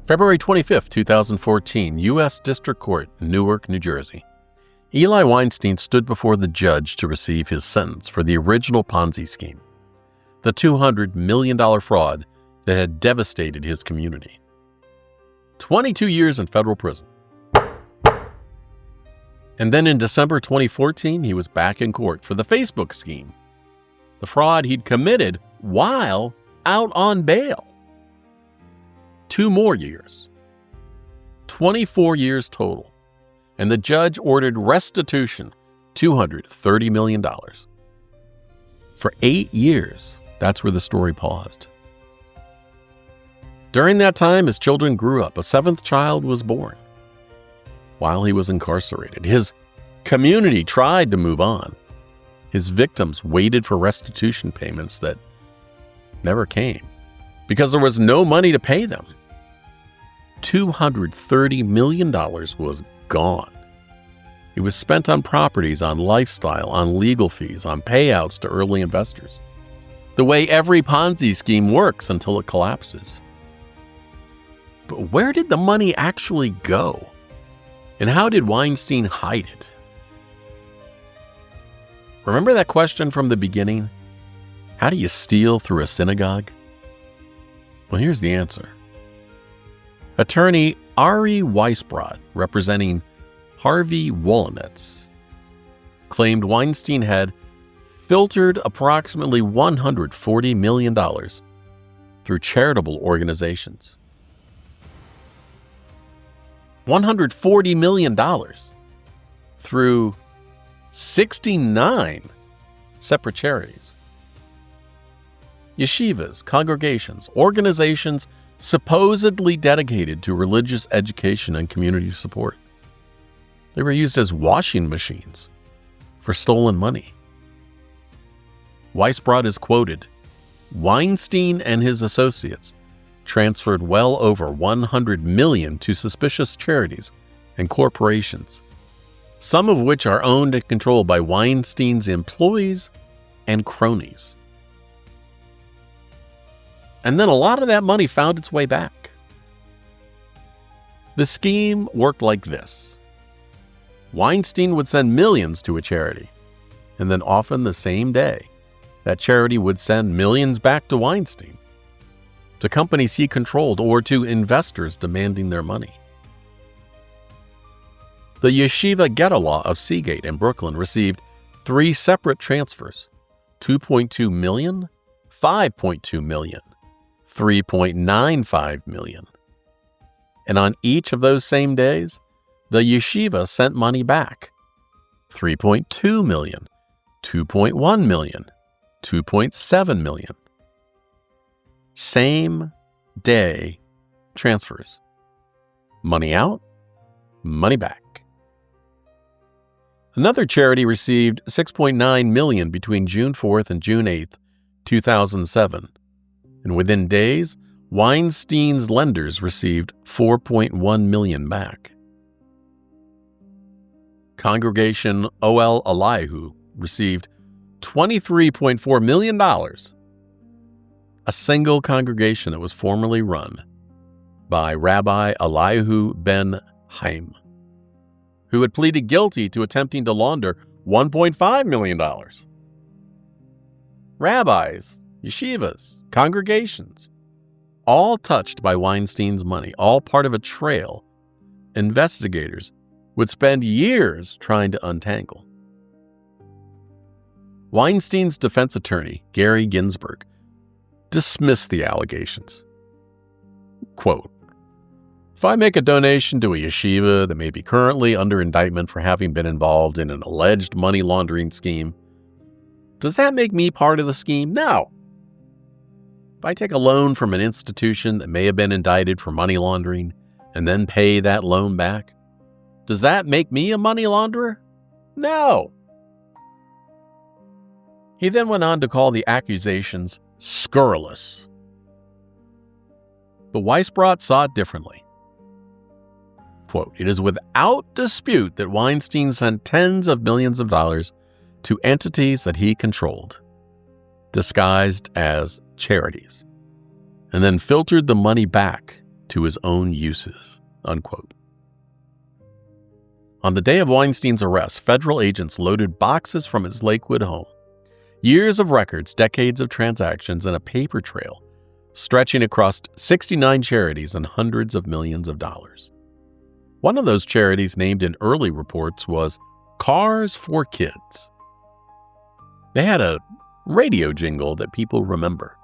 February 25, 2014, U.S. District Court, Newark, New Jersey. Eli Weinstein stood before the judge to receive his sentence for the original Ponzi scheme, the $200 million fraud that had devastated his community. 22 years in federal prison. And then in December 2014, he was back in court for the Facebook scheme, the fraud he'd committed while out on bail. 2 more years. 24 years total. And the judge ordered restitution, $230 million. For 8 years, that's where the story paused. During that time, his children grew up. A 7th child was born. While he was incarcerated, his community tried to move on. His victims waited for restitution payments that never came because there was no money to pay them. $230 million was gone. It was spent on properties, on lifestyle, on legal fees, on payouts to early investors. The way every Ponzi scheme works until it collapses. But where did the money actually go? And how did Weinstein hide it? Remember that question from the beginning? How do you steal through a synagogue? Well, here's the answer. Attorney Ari Weisbrod, representing Harvey Wolowitz, claimed Weinstein had filtered approximately $140 million through charitable organizations. $140 million through 69 separate charities. Yeshivas, congregations, organizations supposedly dedicated to religious education and community support. They were used as washing machines for stolen money. Weisbrod is quoted, "Weinstein and his associates transferred well over $100 million to suspicious charities and corporations, some of which are owned and controlled by Weinstein's employees and cronies." And then a lot of that money found its way back. The scheme worked like this. Weinstein would send millions to a charity, and then often the same day, that charity would send millions back to Weinstein, to companies he controlled, or to investors demanding their money. The Yeshiva Ghetto Law of Seagate in Brooklyn received 3 separate transfers: $2.2 million, $5.2 million, $3.95 million. And on each of those same days, the yeshiva sent money back: $3.2 million, $2.1 million, $2.7 million. Same day transfers. Money out, money back. Another charity received $6.9 million between June 4th and June 8th, 2007. And within days, Weinstein's lenders received $4.1 million back. Congregation Ol Elihu received $23.4 million. A single congregation that was formerly run by Rabbi Elihu ben Haim, who had pleaded guilty to attempting to launder $1.5 million. Rabbis, yeshivas, congregations, all touched by Weinstein's money, all part of a trail investigators would spend years trying to untangle. Weinstein's defense attorney, Gary Ginsberg, dismissed the allegations. Quote, "If I make a donation to a yeshiva that may be currently under indictment for having been involved in an alleged money laundering scheme, does that make me part of the scheme? No. If I take a loan from an institution that may have been indicted for money laundering and then pay that loan back, does that make me a money launderer? No." He then went on to call the accusations scurrilous. But Weisbrod saw it differently. Quote, "It is without dispute that Weinstein sent tens of millions of dollars to entities that he controlled, disguised as charities, and then filtered the money back to his own uses." Unquote. On the day of Weinstein's arrest, federal agents loaded boxes from his Lakewood home. Years of records, decades of transactions, and a paper trail stretching across 69 charities and hundreds of millions of dollars. One of those charities named in early reports was Cars for Kids. They had a radio jingle that people remember.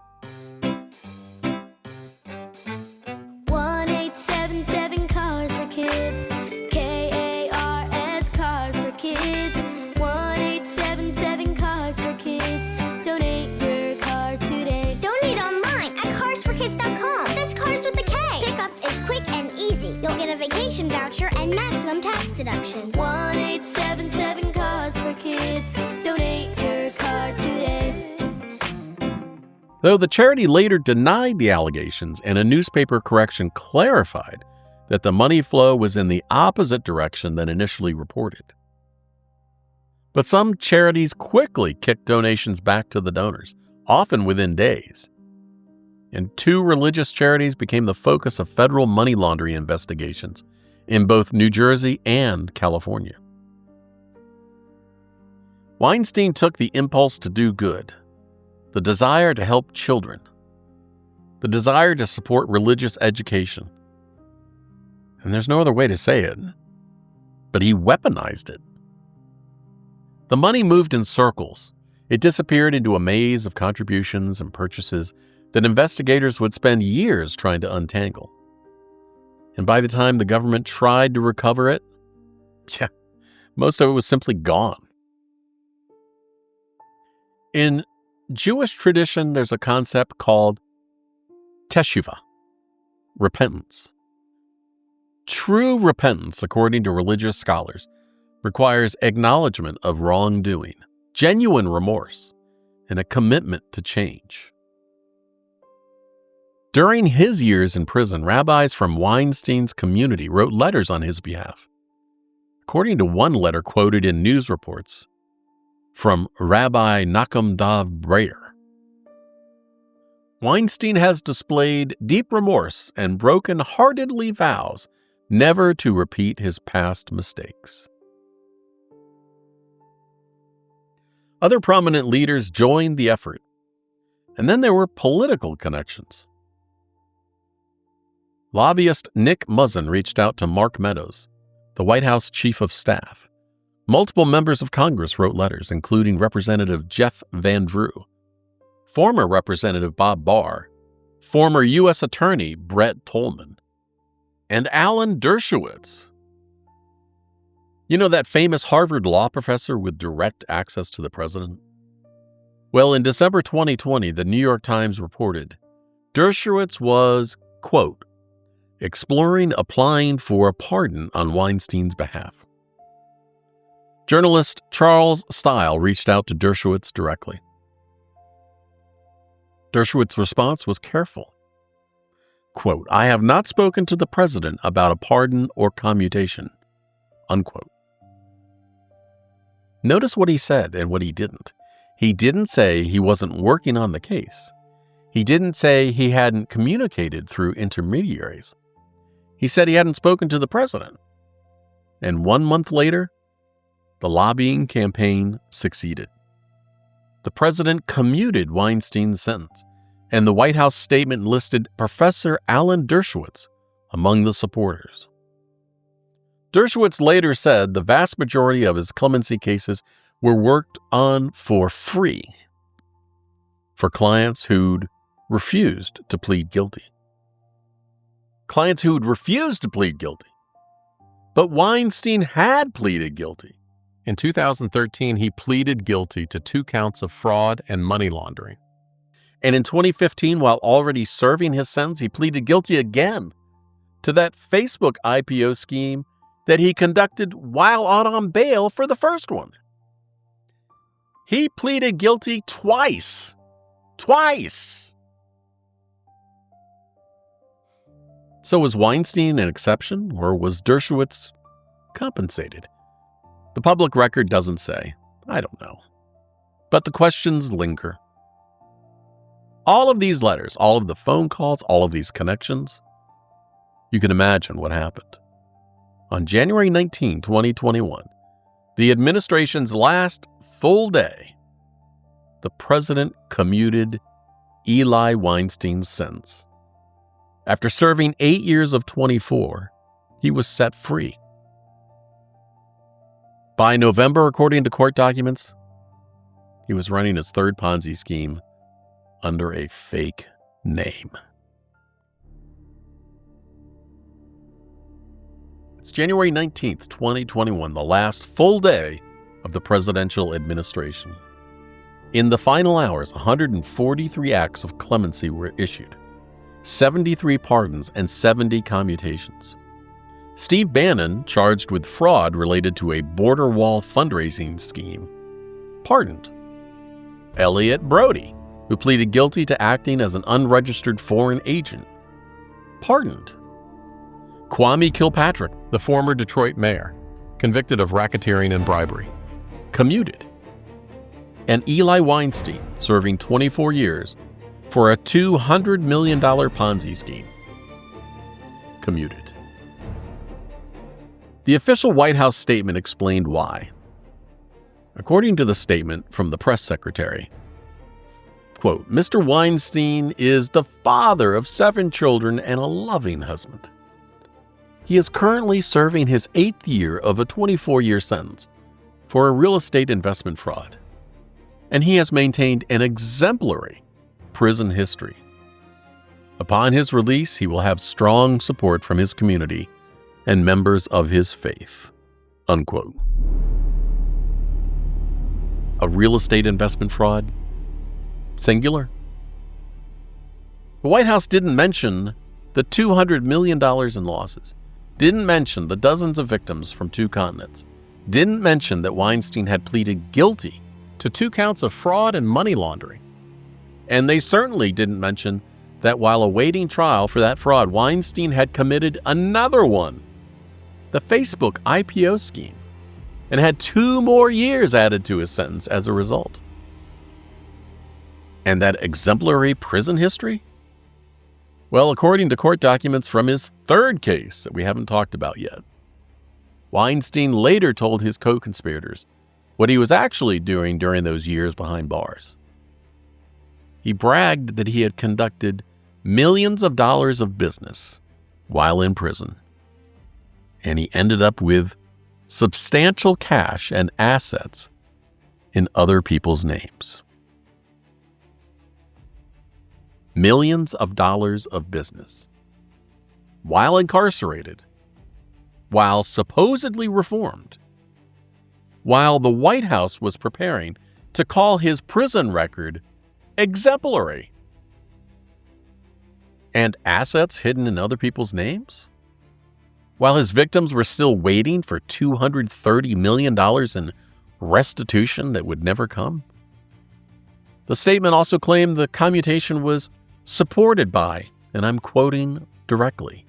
1-877 Cars for Kids. KARS Cars for Kids. 1-877 Cars for Kids. Donate your car today. Donate online at carsforkids.com. That's cars with a K. Pickup is quick and easy. You'll get a vacation voucher and maximum tax deduction. 1-877 Cars for Kids. Donate your Though the charity later denied the allegations and a newspaper correction clarified that the money flow was in the opposite direction than initially reported. But some charities quickly kicked donations back to the donors, often within days. And 2 religious charities became the focus of federal money laundering investigations in both New Jersey and California. Weinstein took the impulse to do good, the desire to help children, the desire to support religious education. And there's no other way to say it, but he weaponized it. The money moved in circles. It disappeared into a maze of contributions and purchases that investigators would spend years trying to untangle. And by the time the government tried to recover it, most of it was simply gone. In Jewish tradition, there's a concept called teshuvah, repentance. True repentance, according to religious scholars, requires acknowledgement of wrongdoing, genuine remorse, and a commitment to change. During his years in prison, rabbis from Weinstein's community wrote letters on his behalf. According to one letter quoted in news reports from Rabbi Nachum Dov Breyer, Weinstein has displayed deep remorse and broken-heartedly vows never to repeat his past mistakes. Other prominent leaders joined the effort, and then there were political connections. Lobbyist Nick Muzzin reached out to Mark Meadows, the White House chief of staff. Multiple members of Congress wrote letters, including Representative Jeff Van Drew, former Representative Bob Barr, former U.S. Attorney Brett Tolman, and Alan Dershowitz. You know that famous Harvard law professor with direct access to the president? Well, in December 2020, the New York Times reported Dershowitz was, quote, exploring applying for a pardon on Weinstein's behalf. Journalist Charles Stile reached out to Dershowitz directly. Dershowitz's response was careful. Quote, I have not spoken to the president about a pardon or commutation, unquote. Notice what he said and what he didn't. He didn't say he wasn't working on the case. He didn't say he hadn't communicated through intermediaries. He said he hadn't spoken to the president. And 1 month later, the lobbying campaign succeeded. The president commuted Weinstein's sentence, and the White House statement listed Professor Alan Dershowitz among the supporters. Dershowitz later said the vast majority of his clemency cases were worked on for free for clients who'd refused to plead guilty. Clients who'd refused to plead guilty. But Weinstein had pleaded guilty. In 2013, he pleaded guilty to 2 counts of fraud and money laundering. And in 2015, while already serving his sentence, he pleaded guilty again to that Facebook IPO scheme that he conducted while out on bail for the first one. He pleaded guilty twice. Twice! So was Weinstein an exception, or was Dershowitz compensated? The public record doesn't say. I don't know. But the questions linger. All of these letters, all of the phone calls, all of these connections, you can imagine what happened. On January 19, 2021, the administration's last full day, the president commuted Eli Weinstein's sentence. After serving 8 years of 24, he was set free. By November, according to court documents, he was running his third Ponzi scheme under a fake name. It's January 19th, 2021, the last full day of the presidential administration. In the final hours, 143 acts of clemency were issued, 73 pardons, and 70 commutations. Steve Bannon, charged with fraud related to a border wall fundraising scheme, pardoned. Elliot Brody, who pleaded guilty to acting as an unregistered foreign agent, pardoned. Kwame Kilpatrick, the former Detroit mayor, convicted of racketeering and bribery, commuted. And Eli Weinstein, serving 24 years for a $200 million Ponzi scheme, commuted. The official White House statement explained why. According to the statement from the press secretary, quote, Mr. Weinstein is the father of 7 children and a loving husband. He is currently serving his 8th year of a 24-year sentence for a real estate investment fraud, and he has maintained an exemplary prison history. Upon his release, he will have strong support from his community and members of his faith, unquote. A real estate investment fraud? Singular? The White House didn't mention the $200 million in losses, didn't mention the dozens of victims from 2 continents, didn't mention that Weinstein had pleaded guilty to 2 counts of fraud and money laundering. And they certainly didn't mention that while awaiting trial for that fraud, Weinstein had committed another one, the Facebook IPO scheme, and had 2 more years added to his sentence as a result. And that exemplary prison history? Well, according to court documents from his 3rd case that we haven't talked about yet, Weinstein later told his co-conspirators what he was actually doing during those years behind bars. He bragged that he had conducted millions of dollars of business while in prison, and he ended up with substantial cash and assets in other people's names. Millions of dollars of business while incarcerated, while supposedly reformed, while the White House was preparing to call his prison record exemplary, and assets hidden in other people's names, while his victims were still waiting for $230 million in restitution that would never come. The statement also claimed the commutation was supported by, and I'm quoting directly,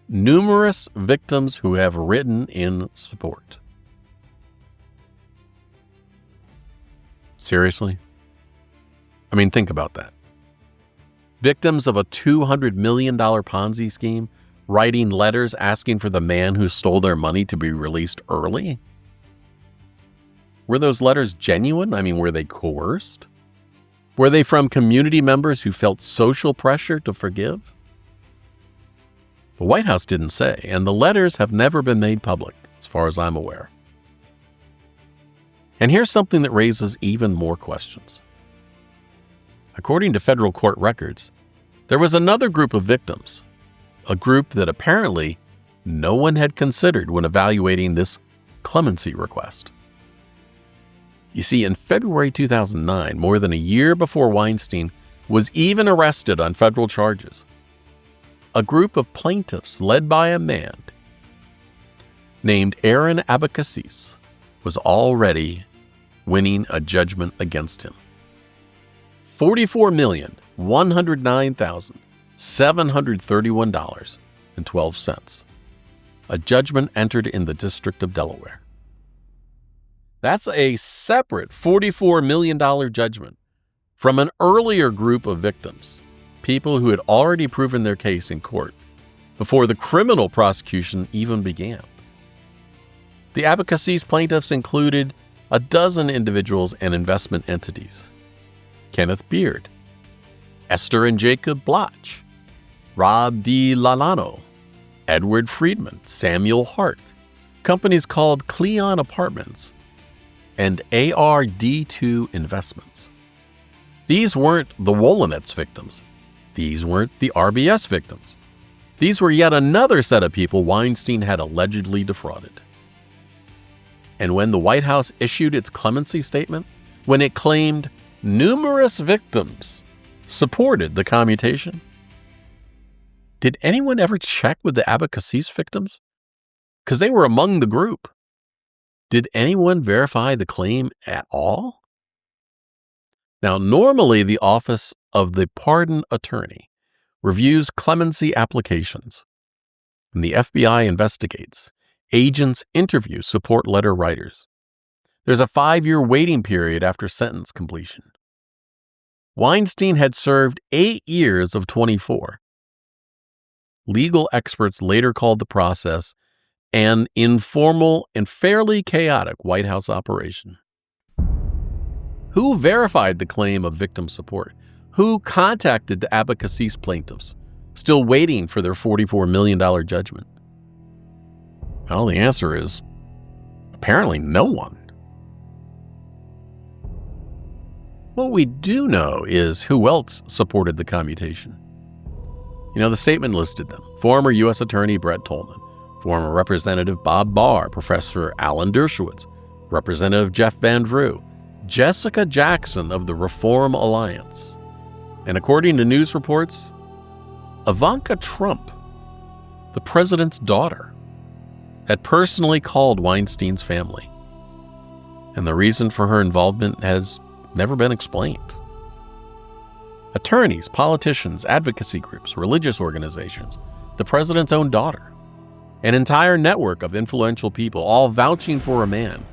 numerous victims who have written in support. Seriously? I mean, think about that. Victims of a $200 million Ponzi scheme writing letters asking for the man who stole their money to be released early? Were those letters genuine? I mean, were they coerced? Were they from community members who felt social pressure to forgive? The White House didn't say, and the letters have never been made public, as far as I'm aware. And here's something that raises even more questions. According to federal court records, there was another group of victims, a group that apparently no one had considered when evaluating this clemency request. You see, in February 2009, more than a year before Weinstein was even arrested on federal charges, a group of plaintiffs led by a man named Aaron Abacassis was already winning a judgment against him. $44,109,731.12. A judgment entered in the District of Delaware. That's a separate $44 million judgment from an earlier group of victims, people who had already proven their case in court before the criminal prosecution even began. The Abacassis plaintiffs included a dozen individuals and investment entities: Kenneth Beard, Esther and Jacob Bloch, Rob DiLalano, Edward Friedman, Samuel Hart, companies called Cleon Apartments, and ARD2 Investments. These weren't the Wolinets victims. These weren't the RBS victims. These were yet another set of people Weinstein had allegedly defrauded. And when the White House issued its clemency statement, when it claimed numerous victims supported the commutation, did anyone ever check with the Abacassis victims? Because they were among the group. Did anyone verify the claim at all? Now, normally the Office of the Pardon Attorney reviews clemency applications, and the FBI investigates. Agents interview support letter writers. There's a 5-year waiting period after sentence completion. Weinstein had served 8 years of 24. Legal experts later called the process an informal and fairly chaotic White House operation. Who verified the claim of victim support? Who contacted the advocacy's plaintiffs, still waiting for their $44 million judgment? Well, the answer is apparently no one. What we do know is who else supported the commutation. The statement listed them. Former U.S. Attorney Brett Tolman, former Representative Bob Barr, Professor Alan Dershowitz, Representative Jeff Van Drew, Jessica Jackson of the Reform Alliance. And according to news reports, Ivanka Trump, the president's daughter, had personally called Weinstein's family. And the reason for her involvement has never been explained. Attorneys, politicians, advocacy groups, religious organizations, the president's own daughter, an entire network of influential people, all vouching for a man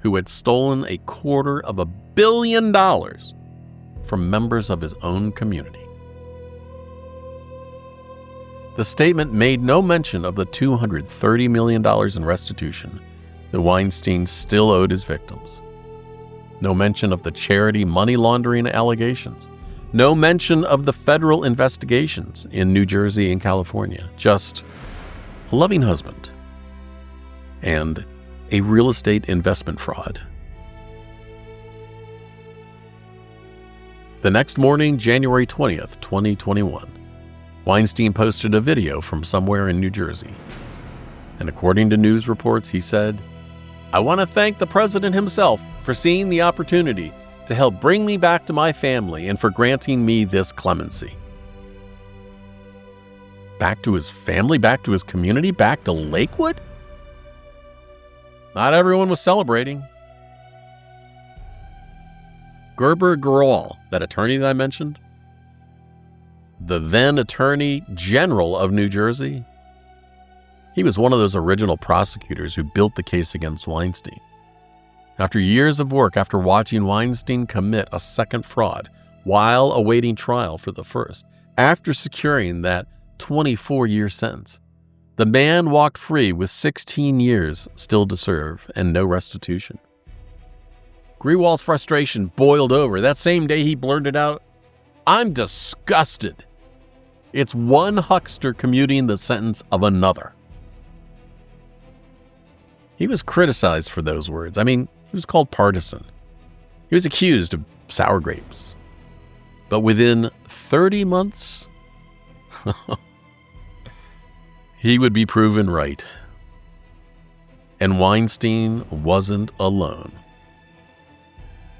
who had stolen $250 million from members of his own community. The statement made no mention of the $230 million in restitution that Weinstein still owed his victims. No mention of the charity money laundering allegations. No mention of the federal investigations in New Jersey and California. Just a loving husband and a real estate investment fraud. The next morning, January 20th, 2021, Weinstein posted a video from somewhere in New Jersey. And according to news reports, he said, "I want to thank the president himself for seeing the opportunity to help bring me back to my family and for granting me this clemency." Back to his family, back to his community, back to Lakewood? Not everyone was celebrating. Gerber Garral, that attorney that I mentioned, the then Attorney General of New Jersey, he was one of those original prosecutors who built the case against Weinstein. After years of work, after watching Weinstein commit a second fraud while awaiting trial for the first, after securing that 24-year sentence, the man walked free with 16 years still to serve and no restitution. Grewal's frustration boiled over. That same day he blurted out, "I'm disgusted. It's one huckster commuting the sentence of another." He was criticized for those words. He was called partisan. He was accused of sour grapes. But within 30 months, he would be proven right. And Weinstein wasn't alone.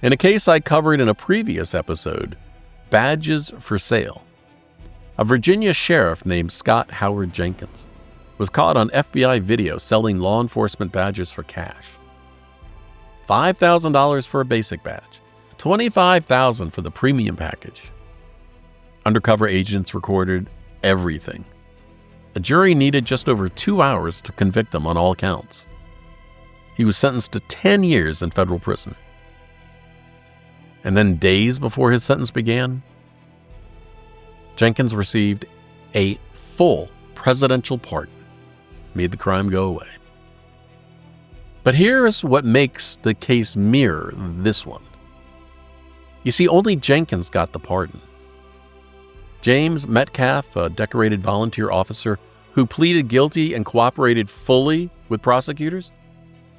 In a case I covered in a previous episode, Badges for Sale, a Virginia sheriff named Scott Howard Jenkins was caught on FBI video selling law enforcement badges for cash. $5,000 for a basic badge, $25,000 for the premium package. Undercover agents recorded everything. A jury needed just over 2 hours to convict him on all counts. He was sentenced to 10 years in federal prison. And then days before his sentence began, Jenkins received a full presidential pardon, made the crime go away. But here's what makes the case mirror this one. You see, only Jenkins got the pardon. James Metcalf, a decorated volunteer officer who pleaded guilty and cooperated fully with prosecutors,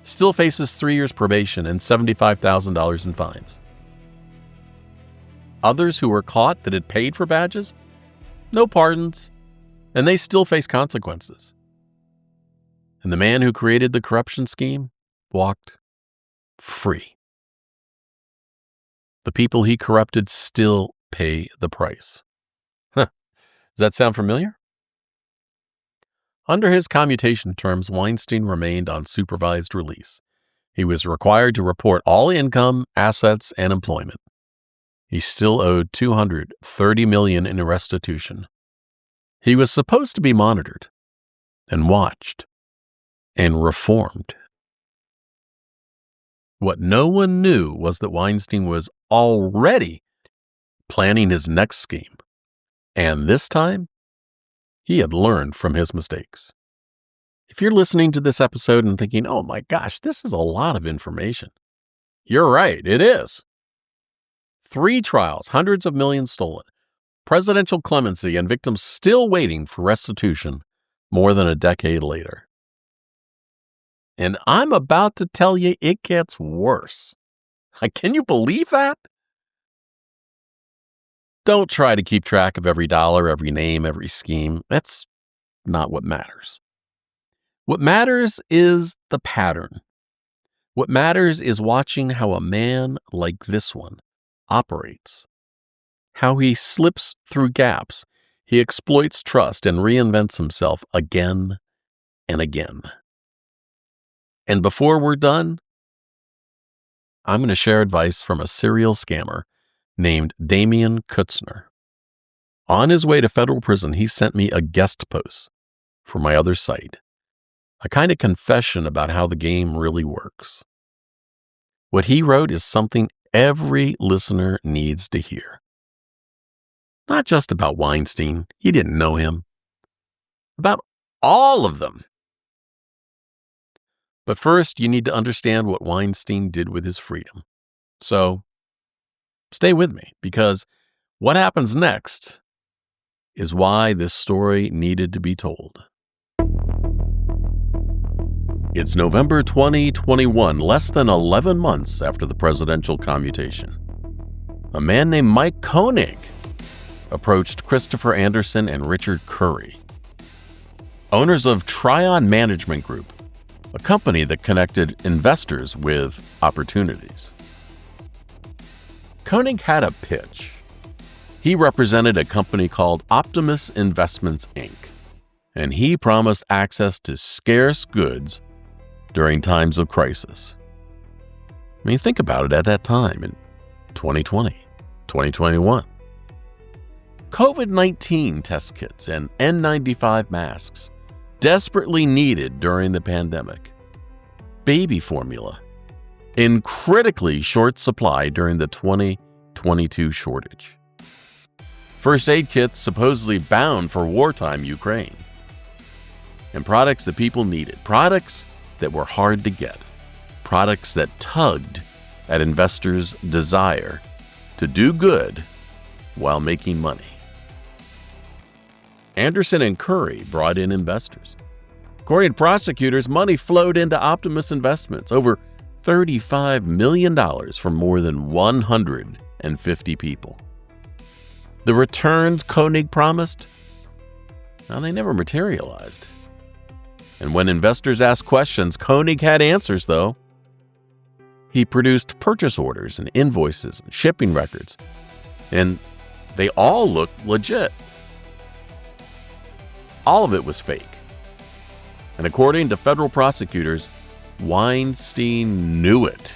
still faces 3 years probation and $75,000 in fines. Others who were caught that had paid for badges, no pardons, and they still face consequences. And the man who created the corruption scheme walked free. The people he corrupted still pay the price. Does that sound familiar? Under his commutation terms, Weinstein remained on supervised release. He was required to report all income, assets, and employment. he still owed $230 million in restitution. He was supposed to be monitored and watched and reformed. What no one knew was that Weinstein was already planning his next scheme. And this time, he had learned from his mistakes. If you're listening to this episode and thinking, oh my gosh, this is a lot of information, you're right, it is. 3 trials, hundreds of millions stolen, presidential clemency, and victims still waiting for restitution more than a decade later. And I'm about to tell you it gets worse. Can you believe that? Don't try to keep track of every dollar, every name, every scheme. That's not what matters. What matters is the pattern. What matters is watching how a man like this one operates. How he slips through gaps. He exploits trust and reinvents himself again and again. And before we're done, I'm going to share advice from a serial scammer named Damian Kutzner. On his way to federal prison, he sent me a guest post for my other site, a kind of confession about how the game really works. What he wrote is something every listener needs to hear. Not just about Weinstein, he didn't know him, about all of them. But first, you need to understand what Weinstein did with his freedom. So, stay with me, because what happens next is why this story needed to be told. It's November 2021, less than 11 months after the presidential commutation. A man named Mike Koenig approached Christopher Anderson and Richard Curry, owners of Tryon Management Group, a company that connected investors with opportunities. Koenig had a pitch. He represented a company called Optimus Investments, Inc., and he promised access to scarce goods during times of crisis. I mean, think about it at that time in 2020, 2021. COVID-19 test kits and N95 masks desperately needed during the pandemic. Baby formula in critically short supply during the 2022 shortage. First aid kits supposedly bound for wartime Ukraine. And products that people needed. Products that were hard to get. Products that tugged at investors' desire to do good while making money. Anderson and Curry brought in investors. According to prosecutors, money flowed into Optimus Investments, over $35 million from more than 150 people. The returns Koenig promised? Well, they never materialized. And when investors asked questions, Koenig had answers, though. He produced purchase orders and invoices and shipping records, and they all looked legit. All of it was fake. And according to federal prosecutors, Weinstein knew it.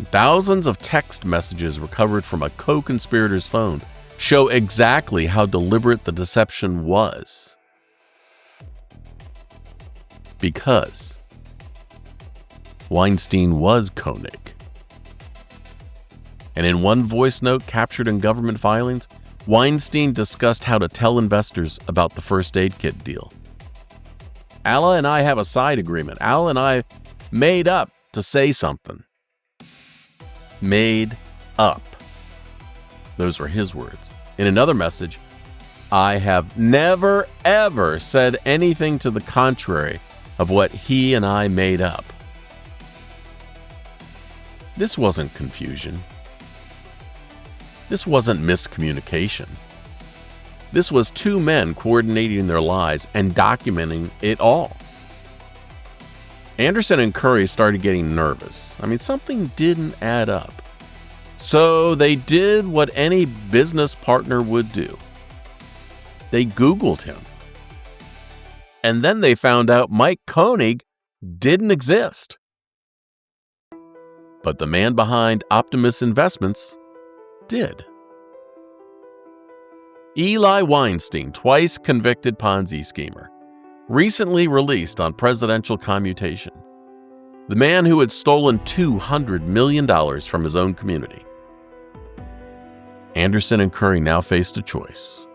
Thousands of text messages recovered from a co-conspirator's phone show exactly how deliberate the deception was. Because Weinstein was Koenig. And in one voice note captured in government filings, Weinstein discussed how to tell investors about the first aid kit deal. Alla and I have a side agreement. Alla and I made up to say something. Made up. Those were his words. In another message, I have never, ever said anything to the contrary of what he and I made up. This wasn't confusion. This wasn't miscommunication. This was two men coordinating their lies and documenting it all. Anderson and Curry started getting nervous. I mean, something didn't add up. So they did what any business partner would do. They Googled him. And then they found out Mike Koenig didn't exist. But the man behind Optimus Investments did. Eli Weinstein, twice convicted Ponzi schemer, recently released on presidential commutation. The man who had stolen $200 million from his own community. Anderson and Curry now faced a choice.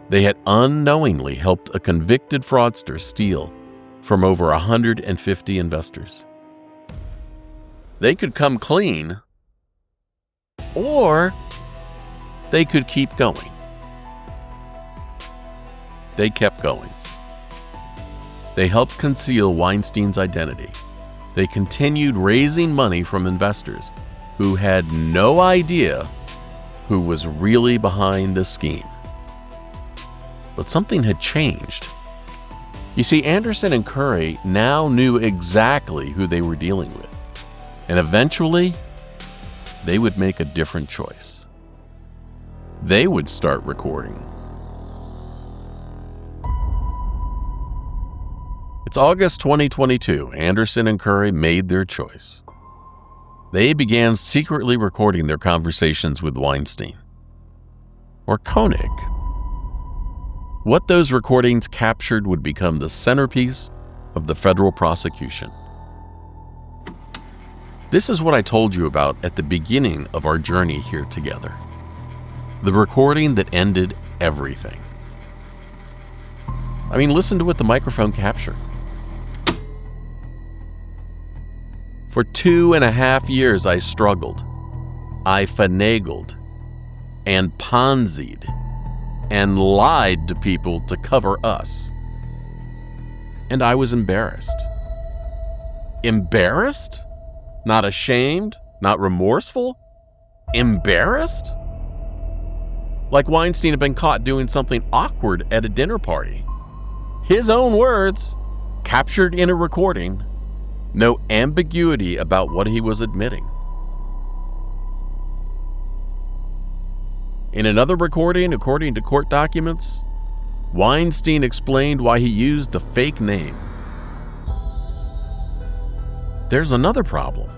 They had unknowingly helped a convicted fraudster steal from over 150 investors. They could come clean, or they could keep going. They kept going. They helped conceal Weinstein's identity. They continued raising money from investors who had no idea who was really behind the scheme. But something had changed. You see, Anderson and Curry now knew exactly who they were dealing with. And eventually, they would make a different choice. They would start recording. It's August 2022. Anderson and Curry made their choice. They began secretly recording their conversations with Weinstein, or Koenig. What those recordings captured would become the centerpiece of the federal prosecution. This is what I told you about at the beginning of our journey here together. The recording that ended everything. I mean, listen to what the microphone captured. For 2.5 years, I struggled. I finagled and Ponzi'd and lied to people to cover us. And I was embarrassed. Embarrassed? Not ashamed? Not remorseful? Embarrassed? Like Weinstein had been caught doing something awkward at a dinner party. His own words, captured in a recording. No ambiguity about what he was admitting. In another recording, according to court documents, Weinstein explained why he used the fake name. There's another problem.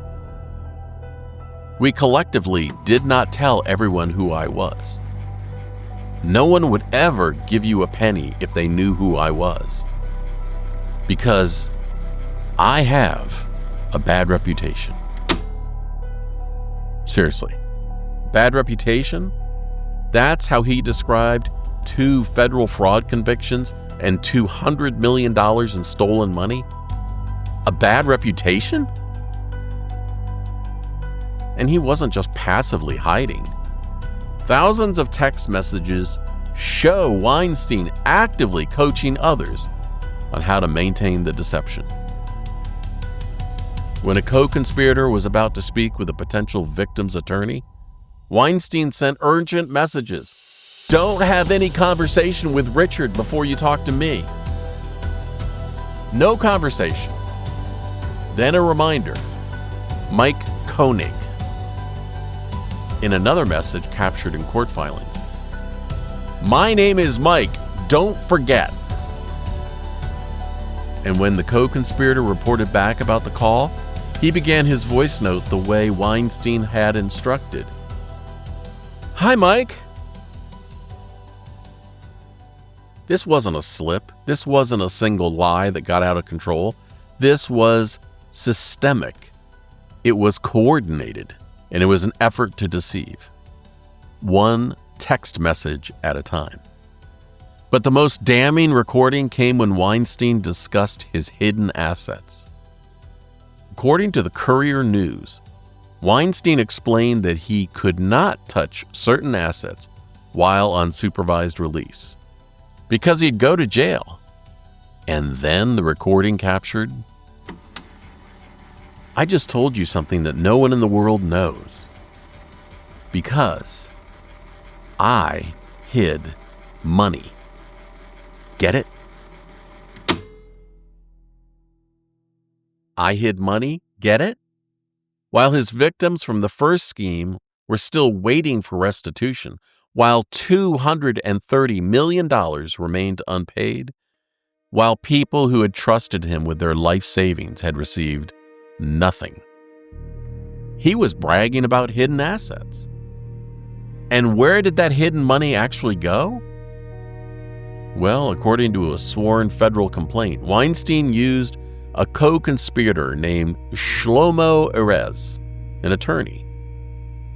We collectively did not tell everyone who I was. No one would ever give you a penny if they knew who I was. Because I have a bad reputation. Seriously, bad reputation? That's how he described 2 federal fraud convictions and $200 million in stolen money? A bad reputation? And he wasn't just passively hiding. Thousands of text messages show Weinstein actively coaching others on how to maintain the deception. When a co-conspirator was about to speak with a potential victim's attorney, Weinstein sent urgent messages. Don't have any conversation with Richard before you talk to me. No conversation. Then a reminder, Mike Koenig. In another message captured in court filings, my name is Mike, don't forget. And when the co-conspirator reported back about the call, he began his voice note the way Weinstein had instructed. Hi, Mike. This wasn't a slip. This wasn't a single lie that got out of control. This was systemic. It was coordinated, and it was an effort to deceive. One text message at a time. But the most damning recording came when Weinstein discussed his hidden assets. According to the Courier News, Weinstein explained that he could not touch certain assets while on supervised release because he'd go to jail. And then the recording captured, I just told you something that no one in the world knows. Because I hid money. Get it? I hid money. Get it? While his victims from the first scheme were still waiting for restitution, while $230 million remained unpaid, while people who had trusted him with their life savings had received nothing. He was bragging about hidden assets. And where did that hidden money actually go? Well, according to a sworn federal complaint, Weinstein used a co-conspirator named Shlomo Erez, an attorney,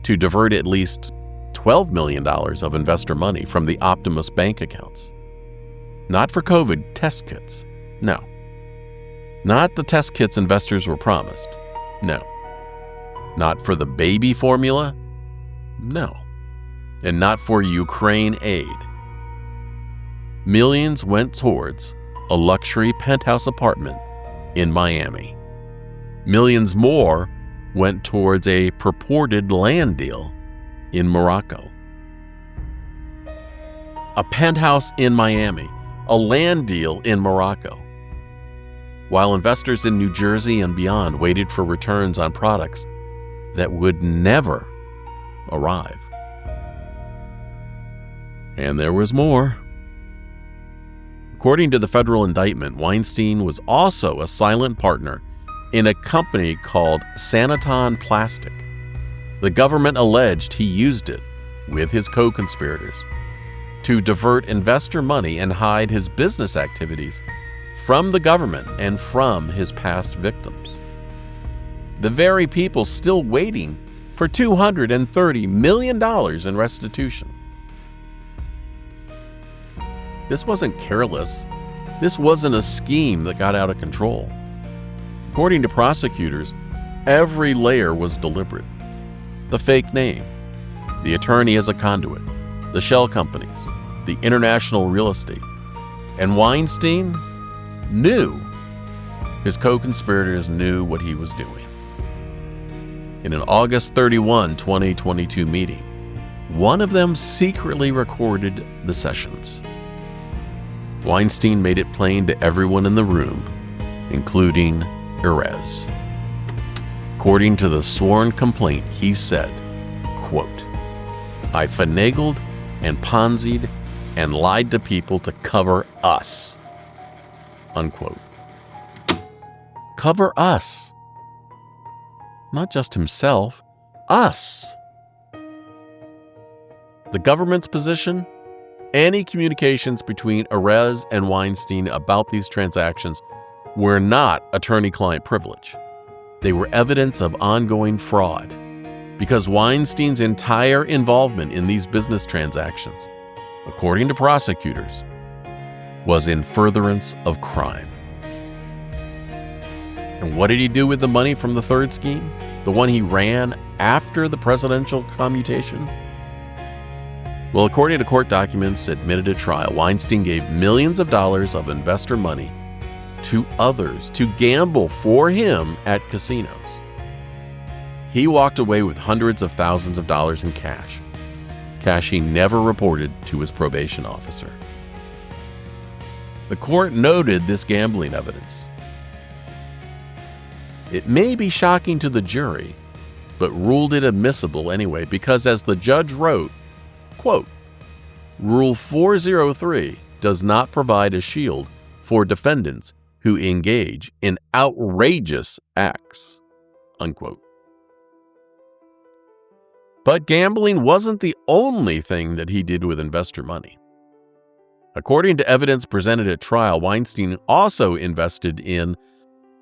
to divert at least $12 million of investor money from the Optimus bank accounts. Not for COVID test kits. No. Not the test kits investors were promised. No. Not for the baby formula. No. And not for Ukraine aid. Millions went towards a luxury penthouse apartment in Miami. Millions more went towards a purported land deal in Morocco. A penthouse in Miami, a land deal in Morocco. While investors in New Jersey and beyond waited for returns on products that would never arrive. And there was more. According to the federal indictment, Weinstein was also a silent partner in a company called Sanaton Plastic. The government alleged he used it, with his co-conspirators, to divert investor money and hide his business activities from the government and from his past victims. The very people still waiting for $230 million in restitution. This wasn't careless. This wasn't a scheme that got out of control. According to prosecutors, every layer was deliberate. The fake name, the attorney as a conduit, the shell companies, the international real estate. And Weinstein knew. His co-conspirators knew what he was doing. In an August 31, 2022 meeting, one of them secretly recorded the sessions. Weinstein made it plain to everyone in the room, including Erez. According to the sworn complaint, he said, quote, "I finagled and Ponzied and lied to people to cover us." Unquote. Cover us. Not just himself, us. The government's position? Any communications between Erez and Weinstein about these transactions were not attorney-client privilege. They were evidence of ongoing fraud, because Weinstein's entire involvement in these business transactions, according to prosecutors, was in furtherance of crime. And what did he do with the money from the third scheme? The one he ran after the presidential commutation? Well, according to court documents admitted at trial, Weinstein gave millions of dollars of investor money to others to gamble for him at casinos. He walked away with hundreds of thousands of dollars in cash he never reported to his probation officer. The court noted this gambling evidence. It may be shocking to the jury, but ruled it admissible anyway because, as the judge wrote, quote, "Rule 403 does not provide a shield for defendants who engage in outrageous acts." Unquote. But gambling wasn't the only thing that he did with investor money. According to evidence presented at trial, Weinstein also invested in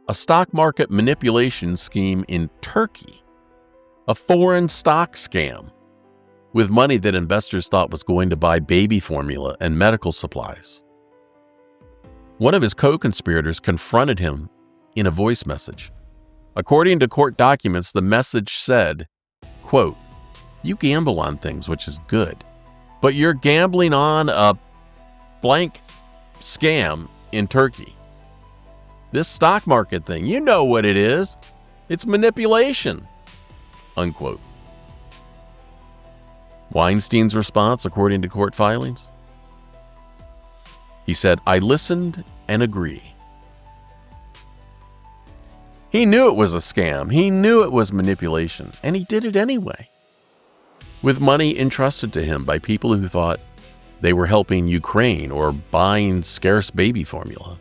a stock market manipulation scheme in Turkey, a foreign stock scam, with money that investors thought was going to buy baby formula and medical supplies. One of his co-conspirators confronted him in a voice message. According to court documents, the message said, quote, "You gamble on things, which is good, but you're gambling on a blank scam in Turkey. This stock market thing, you know what it is. It's manipulation." Unquote. Weinstein's response, according to court filings? He said, "I listened and agree." He knew it was a scam. He knew it was manipulation, and he did it anyway, with money entrusted to him by people who thought they were helping Ukraine or buying scarce baby formula.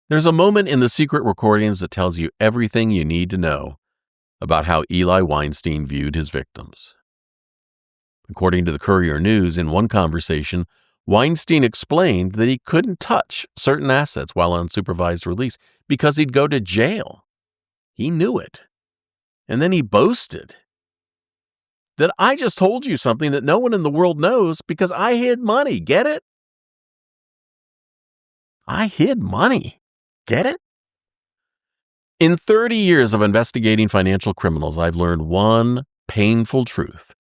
There's a moment in the secret recordings that tells you everything you need to know about how Eli Weinstein viewed his victims. According to the Courier News, in one conversation, Weinstein explained that he couldn't touch certain assets while on supervised release because he'd go to jail. He knew it. And then he boasted that I just told you something that no one in the world knows because I hid money. Get it? I hid money. Get it? In 30 years of investigating financial criminals, I've learned one painful truth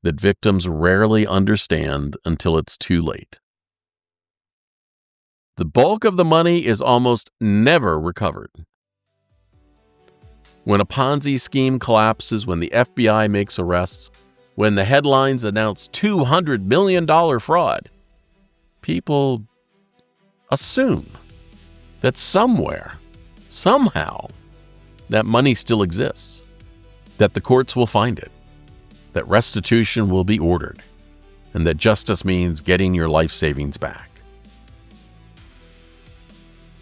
that victims rarely understand until it's too late. The bulk of the money is almost never recovered. When a Ponzi scheme collapses, when the FBI makes arrests, when the headlines announce $200 million fraud, people assume that somewhere, somehow, that money still exists, that the courts will find it, that restitution will be ordered, and that justice means getting your life savings back.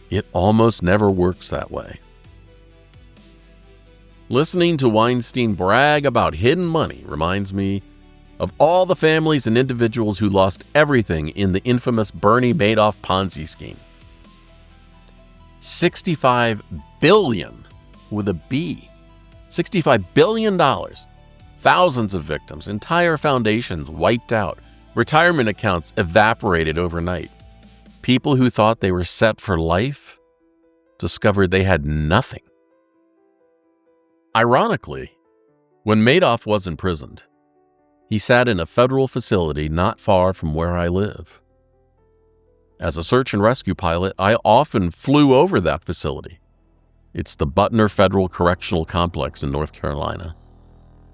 It almost never works that way. Listening to Weinstein brag about hidden money reminds me of all the families and individuals who lost everything in the infamous Bernie Madoff Ponzi scheme. $65 billion with a B. $65 billion. Thousands of victims, entire foundations wiped out, retirement accounts evaporated overnight. People who thought they were set for life discovered they had nothing. Ironically, when Madoff was imprisoned, he sat in a federal facility not far from where I live. As a search and rescue pilot, I often flew over that facility. It's the Butner Federal Correctional Complex in North Carolina.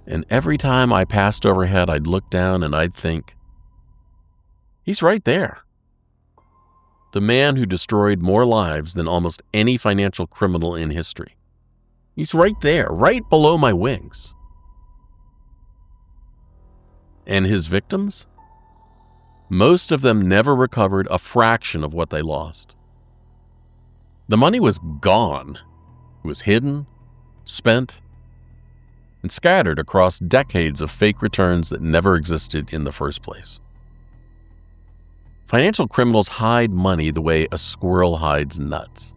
And every time I passed overhead, I'd look down and I'd think, he's right there. The man who destroyed more lives than almost any financial criminal in history. He's right there, right below my wings. And his victims? Most of them never recovered a fraction of what they lost. The money was gone. It was hidden, spent, and scattered across decades of fake returns that never existed in the first place. Financial criminals hide money the way a squirrel hides nuts.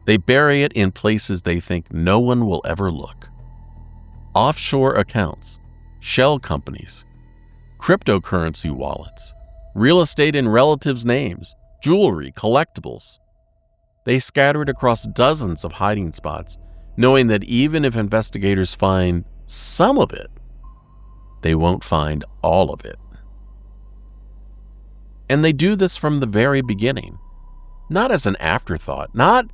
They bury it in places they think no one will ever look. Offshore accounts, shell companies, cryptocurrency wallets, real estate in relatives' names, jewelry, collectibles. They scatter it across dozens of hiding spots, knowing that even if investigators find some of it, they won't find all of it. And they do this from the very beginning, not as an afterthought, not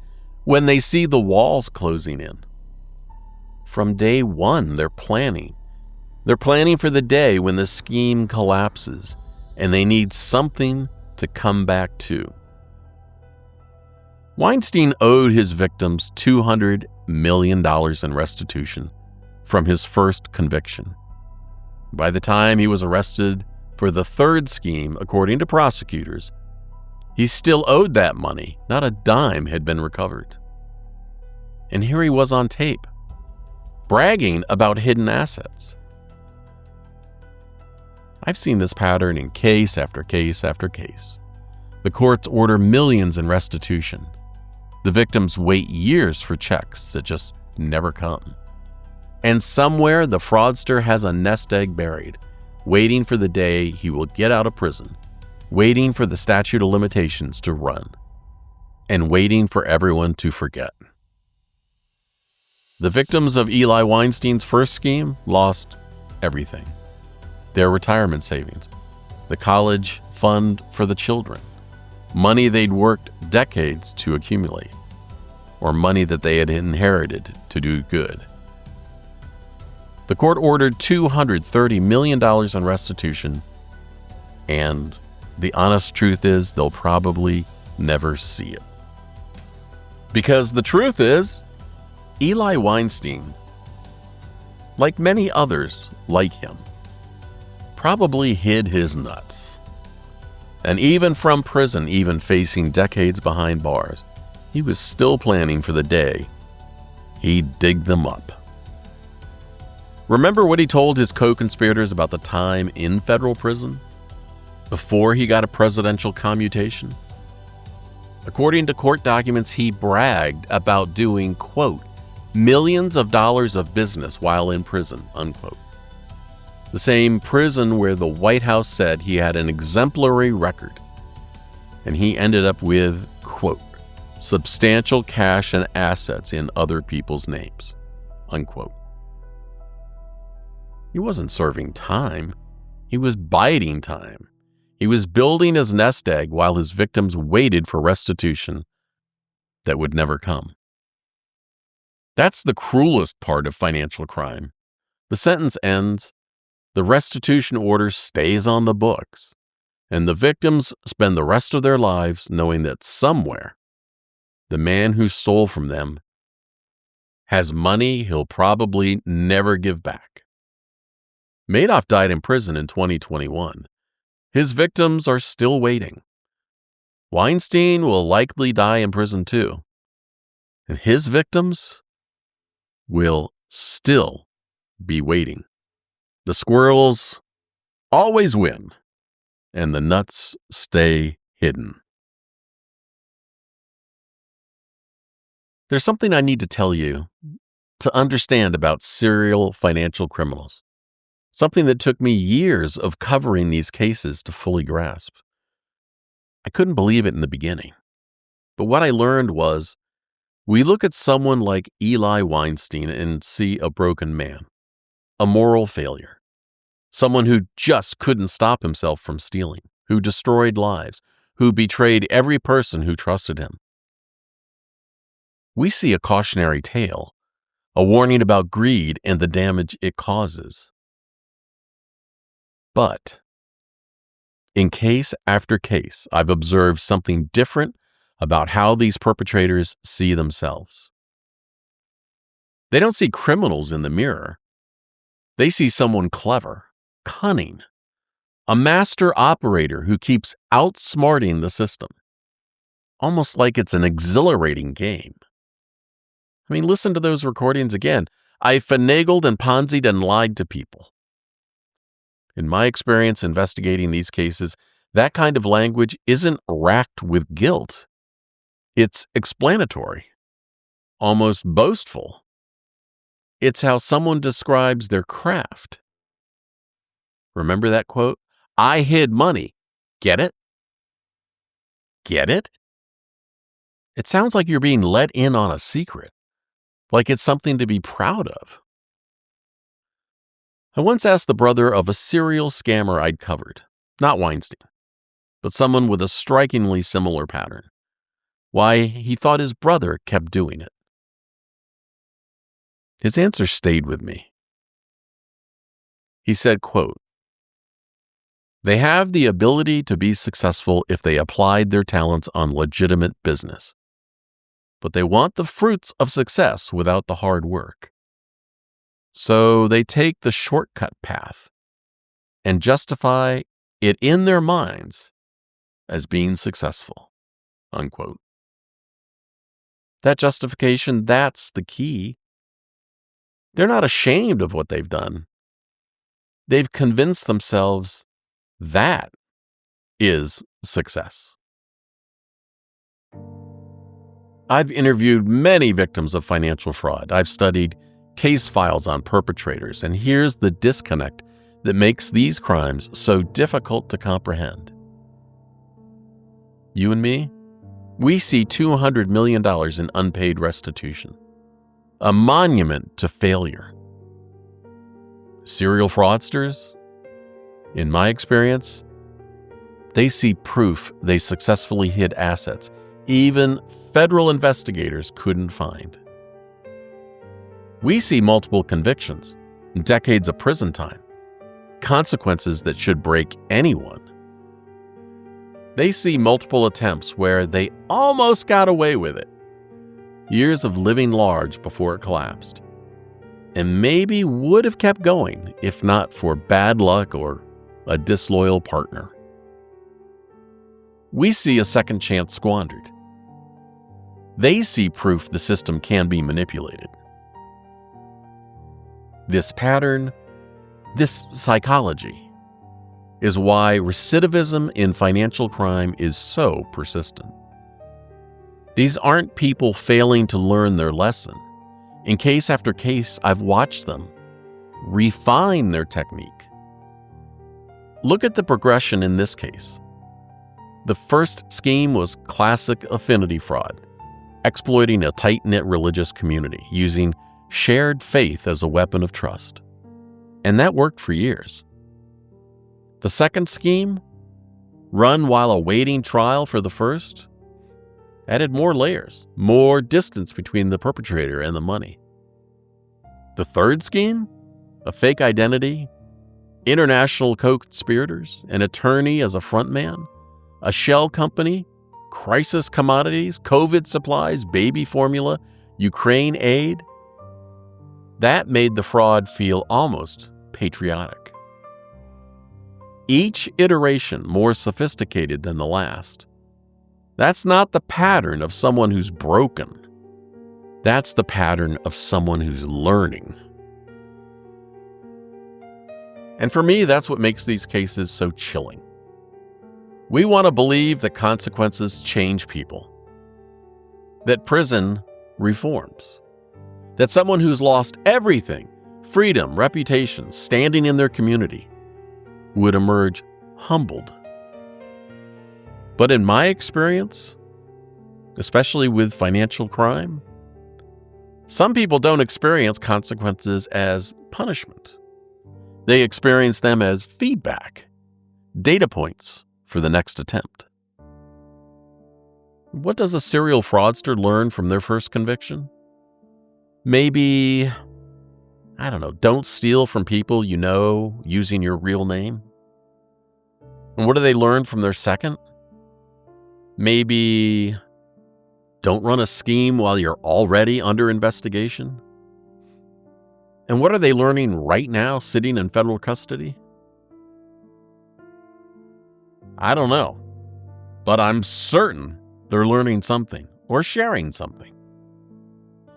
when they see the walls closing in. From day one, they're planning. They're planning for the day when the scheme collapses and they need something to come back to. Weinstein owed his victims $200 million in restitution from his first conviction. By the time he was arrested for the third scheme, according to prosecutors, he still owed that money. Not a dime had been recovered. And here he was on tape, bragging about hidden assets. I've seen this pattern in case after case after case. The courts order millions in restitution. The victims wait years for checks that just never come. And somewhere the fraudster has a nest egg buried, waiting for the day he will get out of prison, waiting for the statute of limitations to run, and waiting for everyone to forget. The victims of Eli Weinstein's first scheme lost everything. Their retirement savings, the college fund for the children, money they'd worked decades to accumulate, or money that they had inherited to do good. The court ordered $230 million in restitution, and the honest truth is they'll probably never see it. Because the truth is, Eli Weinstein, like many others like him, probably hid his nuts. And even from prison, even facing decades behind bars, he was still planning for the day he'd dig them up. Remember what he told his co-conspirators about the time in federal prison before he got a presidential commutation? According to court documents, he bragged about doing, quote, millions of dollars of business while in prison, unquote. The same prison where the White House said he had an exemplary record. And he ended up with, quote, substantial cash and assets in other people's names, unquote. He wasn't serving time. He was biding time. He was building his nest egg while his victims waited for restitution that would never come. That's the cruelest part of financial crime. The sentence ends, the restitution order stays on the books, and the victims spend the rest of their lives knowing that somewhere, the man who stole from them has money he'll probably never give back. Madoff died in prison in 2021. His victims are still waiting. Weinstein will likely die in prison too. And his victims will still be waiting. The squirrels always win, and the nuts stay hidden. There's something I need to tell you to understand about serial financial criminals. Something that took me years of covering these cases to fully grasp. I couldn't believe it in the beginning. But what I learned was, we look at someone like Eli Weinstein and see a broken man, a moral failure, someone who just couldn't stop himself from stealing, who destroyed lives, who betrayed every person who trusted him. We see a cautionary tale, a warning about greed and the damage it causes. But in case after case, I've observed something different about how these perpetrators see themselves. They don't see criminals in the mirror. They see someone clever, cunning, a master operator who keeps outsmarting the system, almost like it's an exhilarating game. I mean, listen to those recordings again. I finagled and ponzied and lied to people. In my experience investigating these cases, that kind of language isn't racked with guilt. It's explanatory, almost boastful. It's how someone describes their craft. Remember that quote? I hid money. Get it? Get it? It sounds like you're being let in on a secret, like it's something to be proud of. I once asked the brother of a serial scammer I'd covered, not Weinstein, but someone with a strikingly similar pattern, why he thought his brother kept doing it. His answer stayed with me. He said, quote, they have the ability to be successful if they applied their talents on legitimate business, but they want the fruits of success without the hard work. So they take the shortcut path and justify it in their minds as being successful, unquote. That justification, that's the key. They're not ashamed of what they've done. They've convinced themselves that is success. I've interviewed many victims of financial fraud. I've studied case files on perpetrators, and here's the disconnect that makes these crimes so difficult to comprehend. You and me, we see $200 million in unpaid restitution, a monument to failure. Serial fraudsters, in my experience, they see proof they successfully hid assets even federal investigators couldn't find. We see multiple convictions, decades of prison time, consequences that should break anyone. They see multiple attempts where they almost got away with it, years of living large before it collapsed, and maybe would have kept going if not for bad luck or a disloyal partner. We see a second chance squandered. They see proof the system can be manipulated. This pattern, this psychology, is why recidivism in financial crime is so persistent. These aren't people failing to learn their lesson. In case after case, I've watched them refine their technique. Look at the progression in this case. The first scheme was classic affinity fraud, exploiting a tight-knit religious community, using shared faith as a weapon of trust. And that worked for years. The second scheme, run while awaiting trial for the first, added more layers, more distance between the perpetrator and the money. The third scheme, a fake identity, international co-conspirators, an attorney as a frontman, a shell company, crisis commodities, COVID supplies, baby formula, Ukraine aid. That made the fraud feel almost patriotic. Each iteration more sophisticated than the last. That's not the pattern of someone who's broken. That's the pattern of someone who's learning. And for me, that's what makes these cases so chilling. We want to believe that consequences change people, that prison reforms, that someone who's lost everything, freedom, reputation, standing in their community, would emerge humbled. But in my experience, especially with financial crime, some people don't experience consequences as punishment. They experience them as feedback, data points for the next attempt. What does a serial fraudster learn from their first conviction? Maybe, don't steal from people you know using your real name. And what do they learn from their second? Maybe don't run a scheme while you're already under investigation. And what are they learning right now sitting in federal custody? I don't know, but I'm certain they're learning something or sharing something.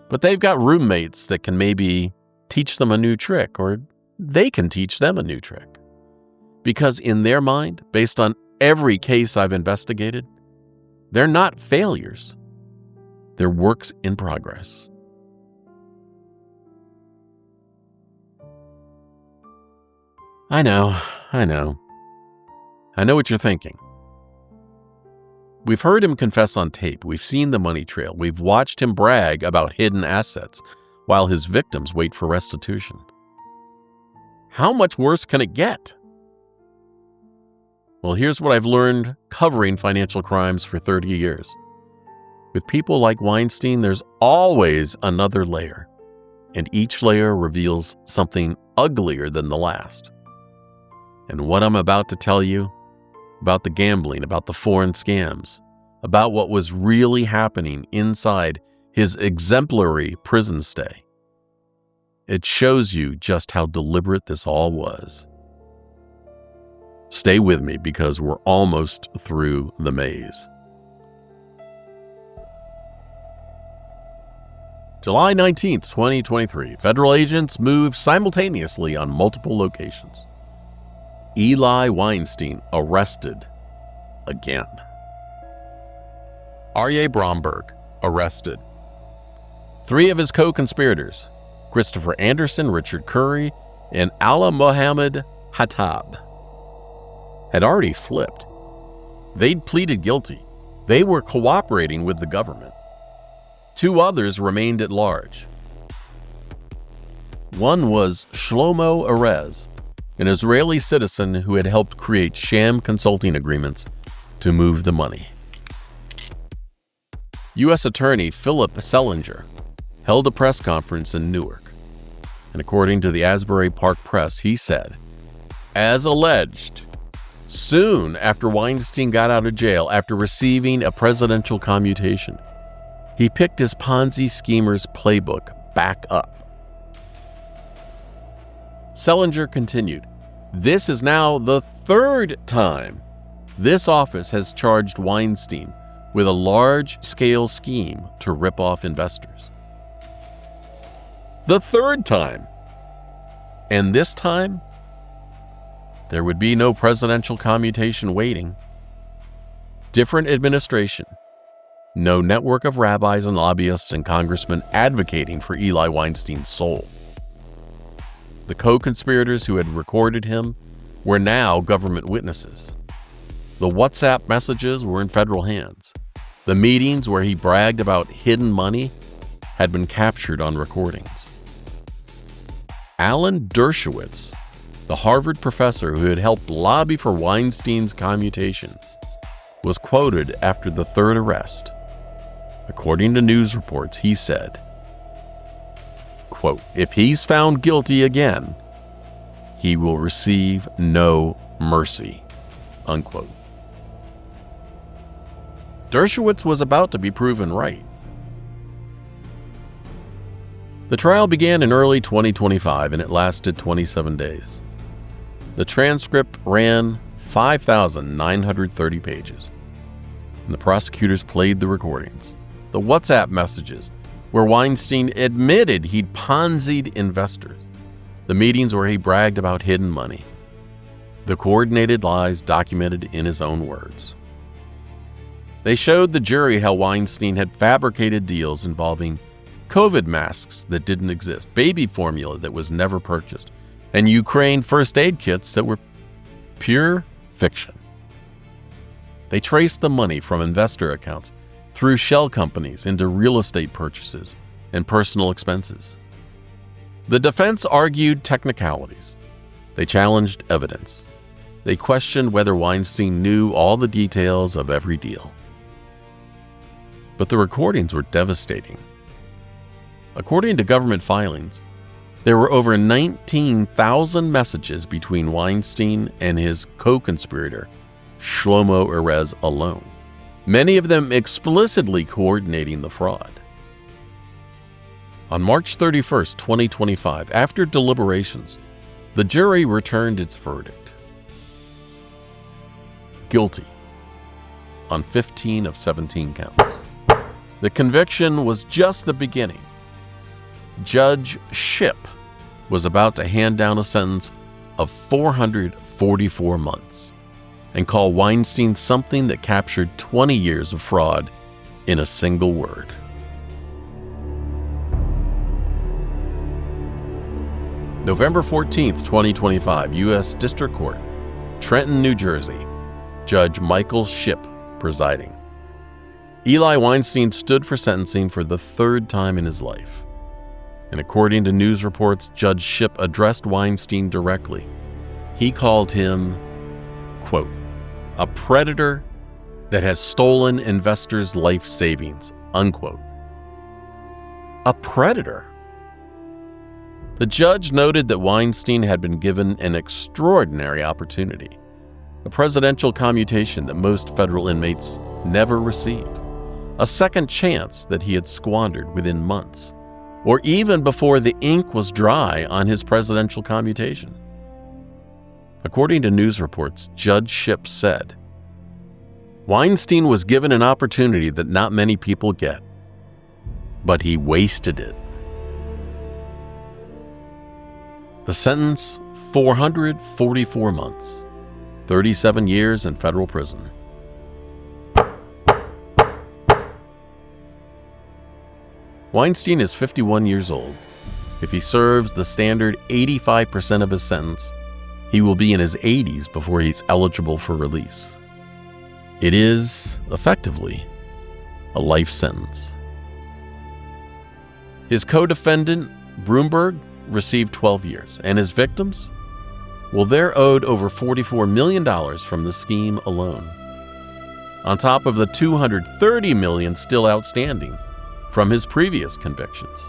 But they've got roommates that can maybe teach them a new trick, or they can teach them a new trick. Because in their mind, based on every case I've investigated, they're not failures. They're works in progress. I know what you're thinking. We've heard him confess on tape. We've seen the money trail. We've watched him brag about hidden assets while his victims wait for restitution. How much worse can it get? Well, here's what I've learned covering financial crimes for 30 years. With people like Weinstein, there's always another layer, and each layer reveals something uglier than the last. And what I'm about to tell you about the gambling, about the foreign scams, about what was really happening inside his exemplary prison stay, it shows you just how deliberate this all was. Stay with me because we're almost through the maze. July 19th, 2023, federal agents move simultaneously on multiple locations. Eli Weinstein arrested again. Aryeh Bromberg arrested. 3 of his co-conspirators, Christopher Anderson, Richard Curry, and Ala Mohammed Hattab, had already flipped. They'd pleaded guilty. They were cooperating with the government. 2 others remained at large. One was Shlomo Erez, an Israeli citizen who had helped create sham consulting agreements to move the money. U.S. Attorney Philip Selinger held a press conference in Newark, and according to the Asbury Park Press, he said, as alleged, soon after Weinstein got out of jail after receiving a presidential commutation, he picked his Ponzi schemer's playbook back up. Selinger continued, this is now the 3rd time this office has charged Weinstein with a large-scale scheme to rip off investors. The 3rd time. And this time, there would be no presidential commutation waiting. Different administration. No network of rabbis and lobbyists and congressmen advocating for Eli Weinstein's soul. The co-conspirators who had recorded him were now government witnesses. The WhatsApp messages were in federal hands. The meetings where he bragged about hidden money had been captured on recordings. Alan Dershowitz, the Harvard professor who had helped lobby for Weinstein's commutation, was quoted after the third arrest. According to news reports, he said, quote, "If he's found guilty again, he will receive no mercy," unquote. Dershowitz was about to be proven right. The trial began in early 2025 and it lasted 27 days. The transcript ran 5,930 pages, and the prosecutors played the recordings, the WhatsApp messages where Weinstein admitted he'd Ponzi'd investors, the meetings where he bragged about hidden money, the coordinated lies documented in his own words. They showed the jury how Weinstein had fabricated deals involving COVID masks that didn't exist, baby formula that was never purchased, and Ukraine first aid kits that were pure fiction. They traced the money from investor accounts through shell companies into real estate purchases and personal expenses. The defense argued technicalities. They challenged evidence. They questioned whether Weinstein knew all the details of every deal. But the recordings were devastating. According to government filings, there were over 19,000 messages between Weinstein and his co-conspirator, Shlomo Erez, alone, many of them explicitly coordinating the fraud. On March 31st, 2025, after deliberations, the jury returned its verdict. Guilty on 15 of 17 counts. The conviction was just the beginning. Judge Shipp was about to hand down a sentence of 444 months and call Weinstein something that captured 20 years of fraud in a single word. November 14th, 2025, U.S. District Court, Trenton, New Jersey. Judge Michael Shipp presiding. Eli Weinstein stood for sentencing for the third time in his life. And according to news reports, Judge Shipp addressed Weinstein directly. He called him, quote, "a predator that has stolen investors' life savings," unquote. A predator. The judge noted that Weinstein had been given an extraordinary opportunity, a presidential commutation that most federal inmates never receive, a second chance that he had squandered within months, or even before the ink was dry on his presidential commutation. According to news reports, Judge Shipp said, "Weinstein was given an opportunity that not many people get, but he wasted it." The sentence, 444 months, 37 years in federal prison. Weinstein is 51 years old. If he serves the standard 85% of his sentence, he will be in his 80s before he's eligible for release. It is, effectively, a life sentence. His co-defendant, Broomberg, received 12 years, and his victims? Well, they're owed over $44 million from the scheme alone, on top of the $230 million still outstanding from his previous convictions.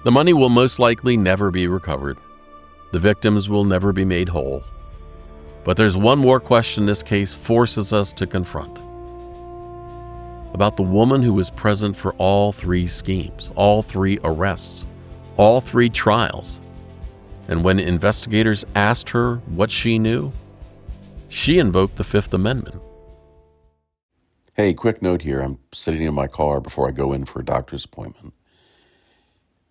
The money will most likely never be recovered. The victims will never be made whole. But there's one more question this case forces us to confront. About the woman who was present for all three schemes, all three arrests, all three trials. And when investigators asked her what she knew, she invoked the Fifth Amendment. Hey, quick note here. I'm sitting in my car before I go in for a doctor's appointment.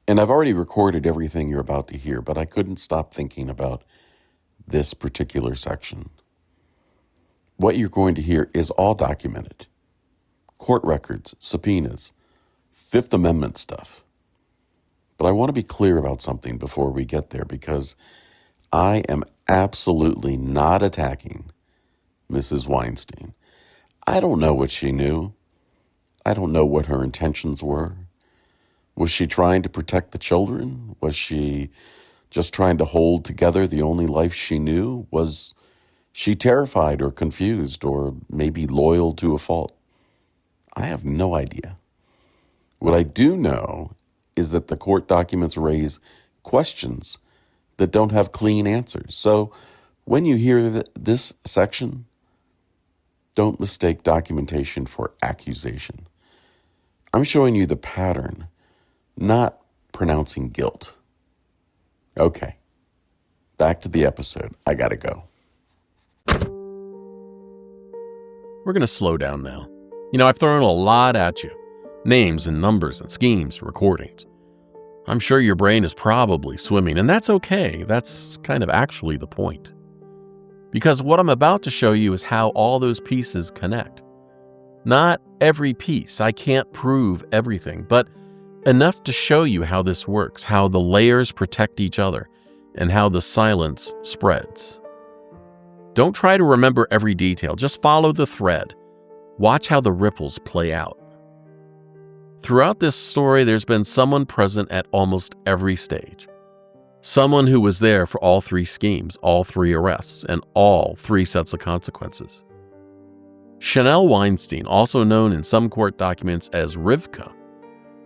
And I've already recorded everything you're about to hear, but I couldn't stop thinking about this particular section. What you're going to hear is all documented. Court records, subpoenas, Fifth Amendment stuff. But I want to be clear about something before we get there, because I am absolutely not attacking Mrs. Weinstein. I don't know what she knew. I don't know what her intentions were. Was she trying to protect the children? Was she just trying to hold together the only life she knew? Was she terrified or confused or maybe loyal to a fault? I have no idea. What I do know is that the court documents raise questions that don't have clean answers. So when you hear this section, don't mistake documentation for accusation. I'm showing you the pattern, not pronouncing guilt. Okay, back to the episode. I gotta go. We're going to slow down now. I've thrown a lot at you. Names and numbers and schemes, recordings. I'm sure your brain is probably swimming, and that's okay. That's kind of actually the point. Because what I'm about to show you is how all those pieces connect. Not every piece. I can't prove everything, but enough to show you how this works, how the layers protect each other, and how the silence spreads. Don't try to remember every detail. Just follow the thread. Watch how the ripples play out. Throughout this story, there's been someone present at almost every stage. Someone who was there for all three schemes, all three arrests, and all three sets of consequences. Chanel Weinstein, also known in some court documents as Rivka,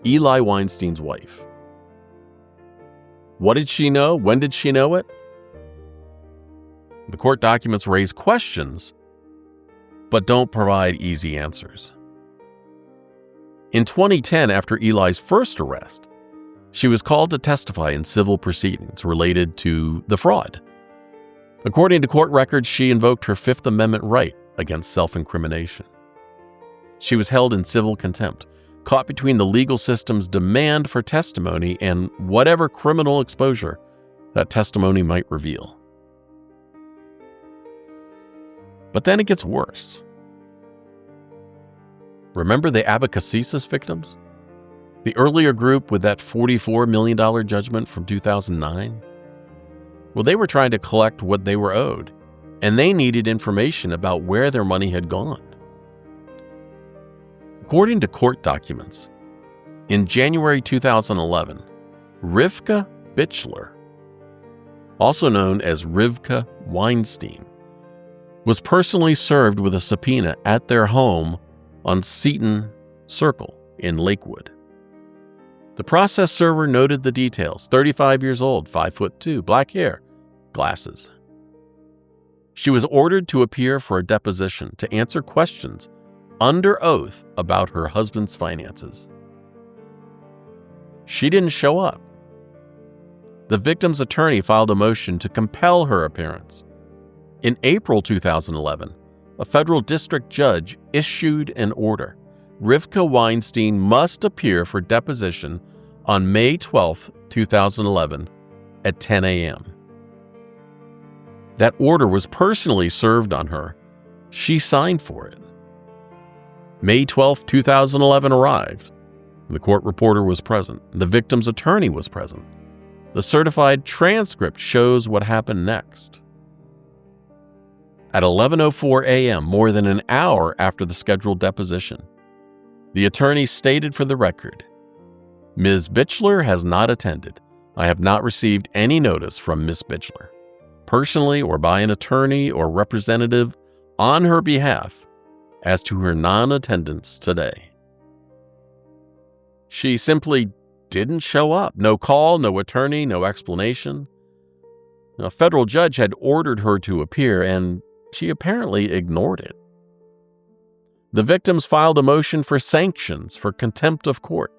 Eli Weinstein's wife. What did she know? When did she know it? The court documents raise questions, but don't provide easy answers. In 2010, after Eli's first arrest, she was called to testify in civil proceedings related to the fraud. According to court records, she invoked her Fifth Amendment right against self-incrimination. She was held in civil contempt, caught between the legal system's demand for testimony and whatever criminal exposure that testimony might reveal. But then it gets worse. Remember the Abacasisis victims? The earlier group with that $44 million judgment from 2009? Well, they were trying to collect what they were owed, and they needed information about where their money had gone. According to court documents, in January 2011, Rivka Bichler, also known as Rivka Weinstein, was personally served with a subpoena at their home on Seton Circle in Lakewood. The process server noted the details: 35 years old, 5'2", black hair, glasses. She was ordered to appear for a deposition to answer questions under oath about her husband's finances. She didn't show up. The victim's attorney filed a motion to compel her appearance. In April 2011, a federal district judge issued an order. Rivka Weinstein must appear for deposition on May 12, 2011 at 10 a.m. That order was personally served on her. She signed for it. May 12, 2011 arrived. The court reporter was present. The victim's attorney was present. The certified transcript shows what happened next. At 11:04 a.m., more than an hour after the scheduled deposition, the attorney stated for the record, "Ms. Bichler has not attended. I have not received any notice from Ms. Bichler, personally or by an attorney or representative on her behalf, as to her non-attendance today." She simply didn't show up. No call, no attorney, no explanation. A federal judge had ordered her to appear, and she apparently ignored it. The victims filed a motion for sanctions for contempt of court.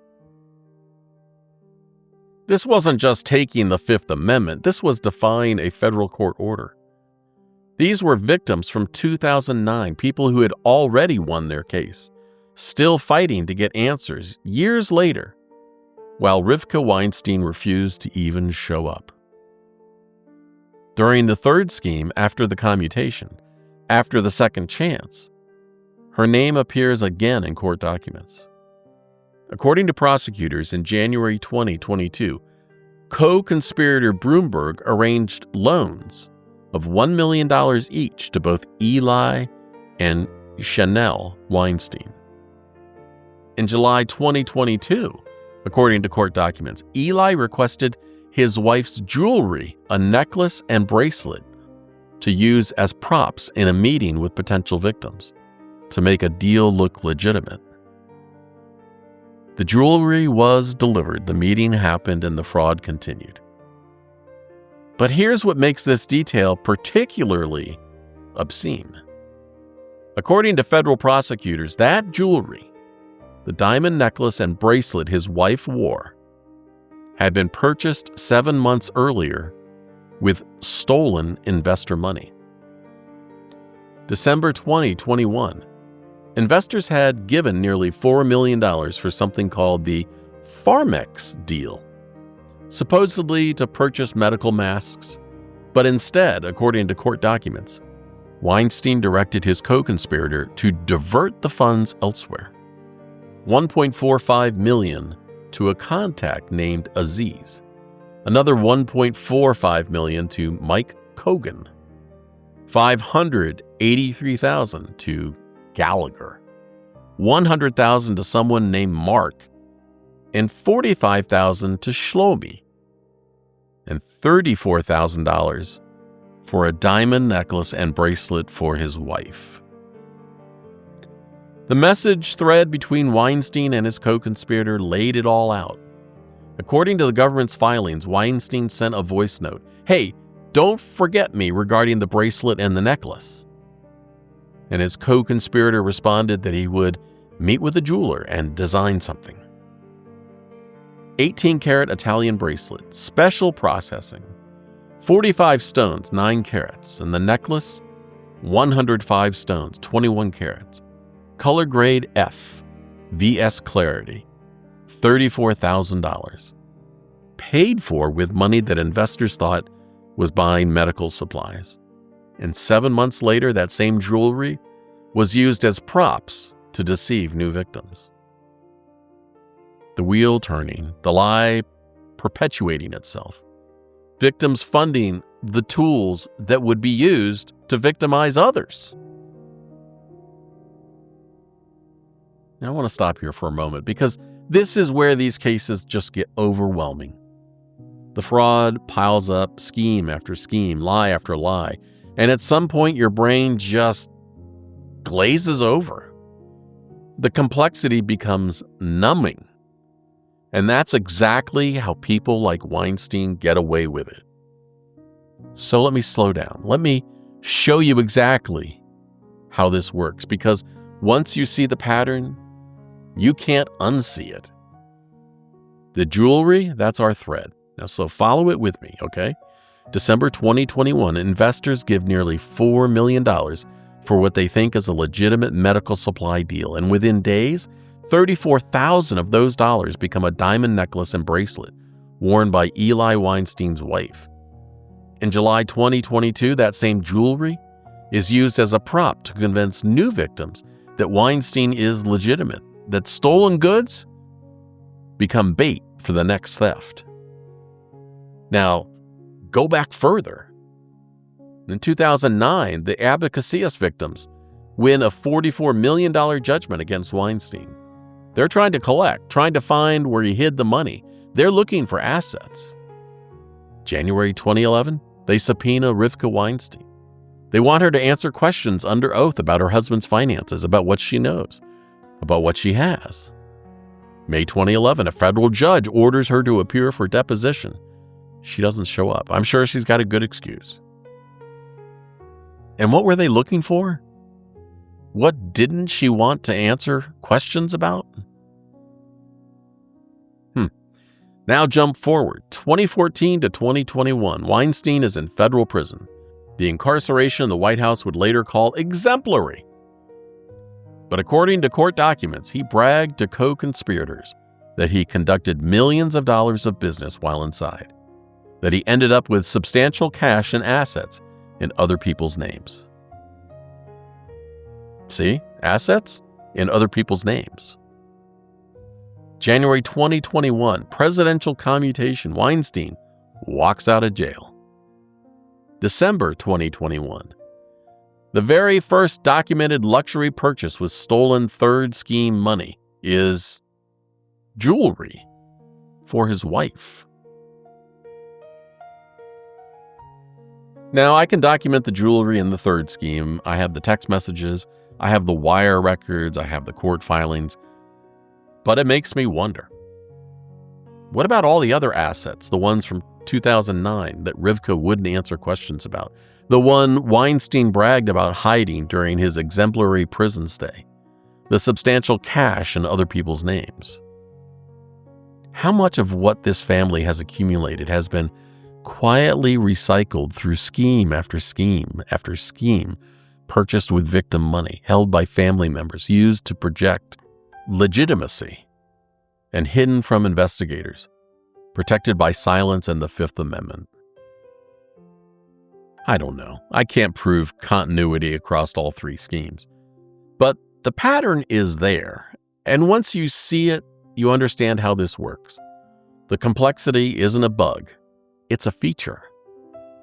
This wasn't just taking the Fifth Amendment, this was defying a federal court order. These were victims from 2009, people who had already won their case, still fighting to get answers years later. while Rivka Weinstein refused to even show up. During the third scheme, after the commutation, after the second chance, her name appears again in court documents. According to prosecutors, in January 2022, co-conspirator Broomberg arranged loans of $1 million each to both Eli and Chanel Weinstein. In July 2022, according to court documents, Eli requested his wife's jewelry, a necklace and bracelet, to use as props in a meeting with potential victims to make a deal look legitimate. The jewelry was delivered, the meeting happened, and the fraud continued. But here's what makes this detail particularly obscene. According to federal prosecutors, that jewelry, the diamond necklace and bracelet his wife wore, had been purchased 7 months earlier with stolen investor money. December 2021, investors had given nearly $4 million for something called the Pharmex deal, supposedly to purchase medical masks, but instead, according to court documents, Weinstein directed his co-conspirator to divert the funds elsewhere. $1.45 million to a contact named Aziz, another $1.45 million to Mike Kogan, $583,000 to Gallagher, $100,000 to someone named Mark, and $45,000 to Shlomi, and $34,000 for a diamond necklace and bracelet for his wife. The message thread between Weinstein and his co-conspirator laid it all out. According to the government's filings, Weinstein sent a voice note, "Hey, don't forget me regarding the bracelet and the necklace." And his co-conspirator responded that he would meet with a jeweler and design something. 18-carat Italian bracelet, special processing, 45 stones, 9 carats, and the necklace, 105 stones, 21 carats. Color grade F, VS clarity, $34,000. Paid for with money that investors thought was buying medical supplies. And 7 months later, that same jewelry was used as props to deceive new victims. The wheel turning, the lie perpetuating itself. Victims funding the tools that would be used to victimize others. Now, I want to stop here for a moment because this is where these cases just get overwhelming. The fraud piles up, scheme after scheme, lie after lie, and at some point your brain just glazes over. The complexity becomes numbing. And that's exactly how people like Weinstein get away with it. So let me slow down. Let me show you exactly how this works, because once you see the pattern, you can't unsee it. The jewelry, that's our thread. Now, so follow it with me, okay? December 2021, investors give nearly $4 million for what they think is a legitimate medical supply deal. And within days, $34,000 of those dollars become a diamond necklace and bracelet worn by Eli Weinstein's wife. In July 2022, that same jewelry is used as a prop to convince new victims that Weinstein is legitimate, that stolen goods become bait for the next theft. Now, go back further. In 2009, the Abba Casillas victims win a $44 million judgment against Weinstein. They're trying to collect, trying to find where he hid the money. They're looking for assets. January 2011, they subpoena Rivka Weinstein. They want her to answer questions under oath about her husband's finances, about what she knows, about what she has. May 2011, a federal judge orders her to appear for deposition. She doesn't show up. I'm sure she's got a good excuse. And what were they looking for? What didn't she want to answer questions about? Now jump forward, 2014 to 2021, Weinstein is in federal prison. The incarceration the White House would later call exemplary. But according to court documents, he bragged to co-conspirators that he conducted millions of dollars of business while inside, that he ended up with substantial cash and assets in other people's names. See? Assets in other people's names. January 2021, presidential commutation. Weinstein walks out of jail. December 2021, the very first documented luxury purchase with stolen third scheme money is jewelry for his wife. Now, I can document the jewelry in the third scheme. I have the text messages, I have the wire records, I have the court filings. But it makes me wonder, what about all the other assets, the ones from 2009 that Rivka wouldn't answer questions about? The one Weinstein bragged about hiding during his exemplary prison stay? The substantial cash in other people's names? How much of what this family has accumulated has been quietly recycled through scheme after scheme after scheme, purchased with victim money, held by family members, used to project legitimacy, and hidden from investigators, protected by silence and the Fifth Amendment? I don't know. I can't prove continuity across all three schemes. But the pattern is there, and once you see it, you understand how this works. The complexity isn't a bug. It's a feature.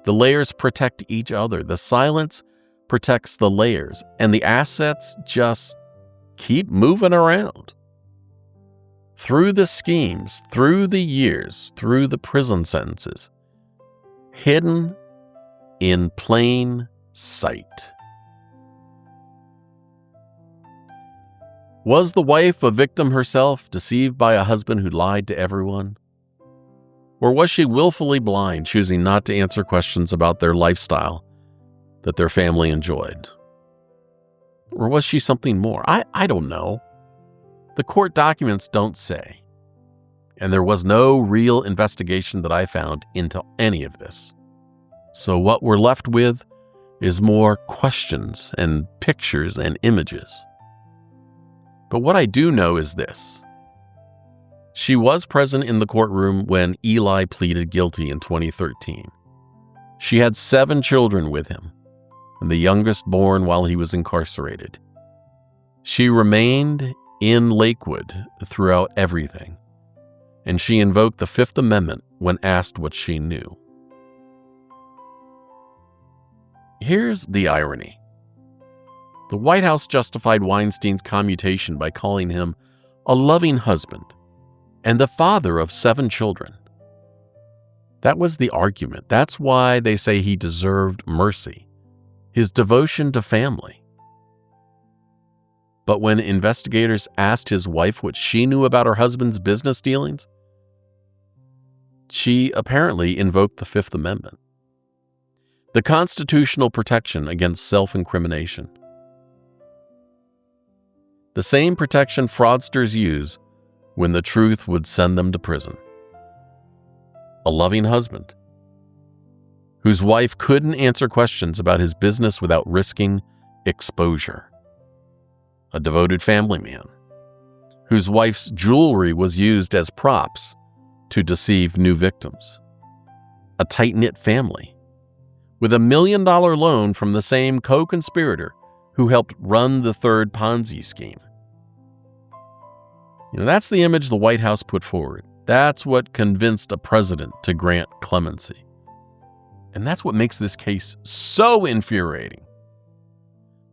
The layers protect each other. The silence protects the layers, and the assets just keep moving around. Through the schemes, through the years, through the prison sentences, hidden in plain sight. Was the wife a victim herself, deceived by a husband who lied to everyone? Or was she willfully blind, choosing not to answer questions about their lifestyle that their family enjoyed? Or was she something more? I don't know. The court documents don't say. And there was no real investigation that I found into any of this. So what we're left with is more questions and pictures and images. But what I do know is this. She was present in the courtroom when Eli pleaded guilty in 2013. She had 7 children with him, and the youngest born while he was incarcerated. She remained in Lakewood throughout everything, and she invoked the Fifth Amendment when asked what she knew. Here's the irony. The White House justified Weinstein's commutation by calling him a loving husband and the father of 7 children. That was the argument. That's why they say he deserved mercy, his devotion to family. But when investigators asked his wife what she knew about her husband's business dealings, she apparently invoked the Fifth Amendment, the constitutional protection against self-incrimination. The same protection fraudsters use when the truth would send them to prison. A loving husband whose wife couldn't answer questions about his business without risking exposure. A devoted family man whose wife's jewelry was used as props to deceive new victims. A tight-knit family with a $1 million loan from the same co-conspirator who helped run the third Ponzi scheme. That's the image the White House put forward. That's what convinced a president to grant clemency. And that's what makes this case so infuriating.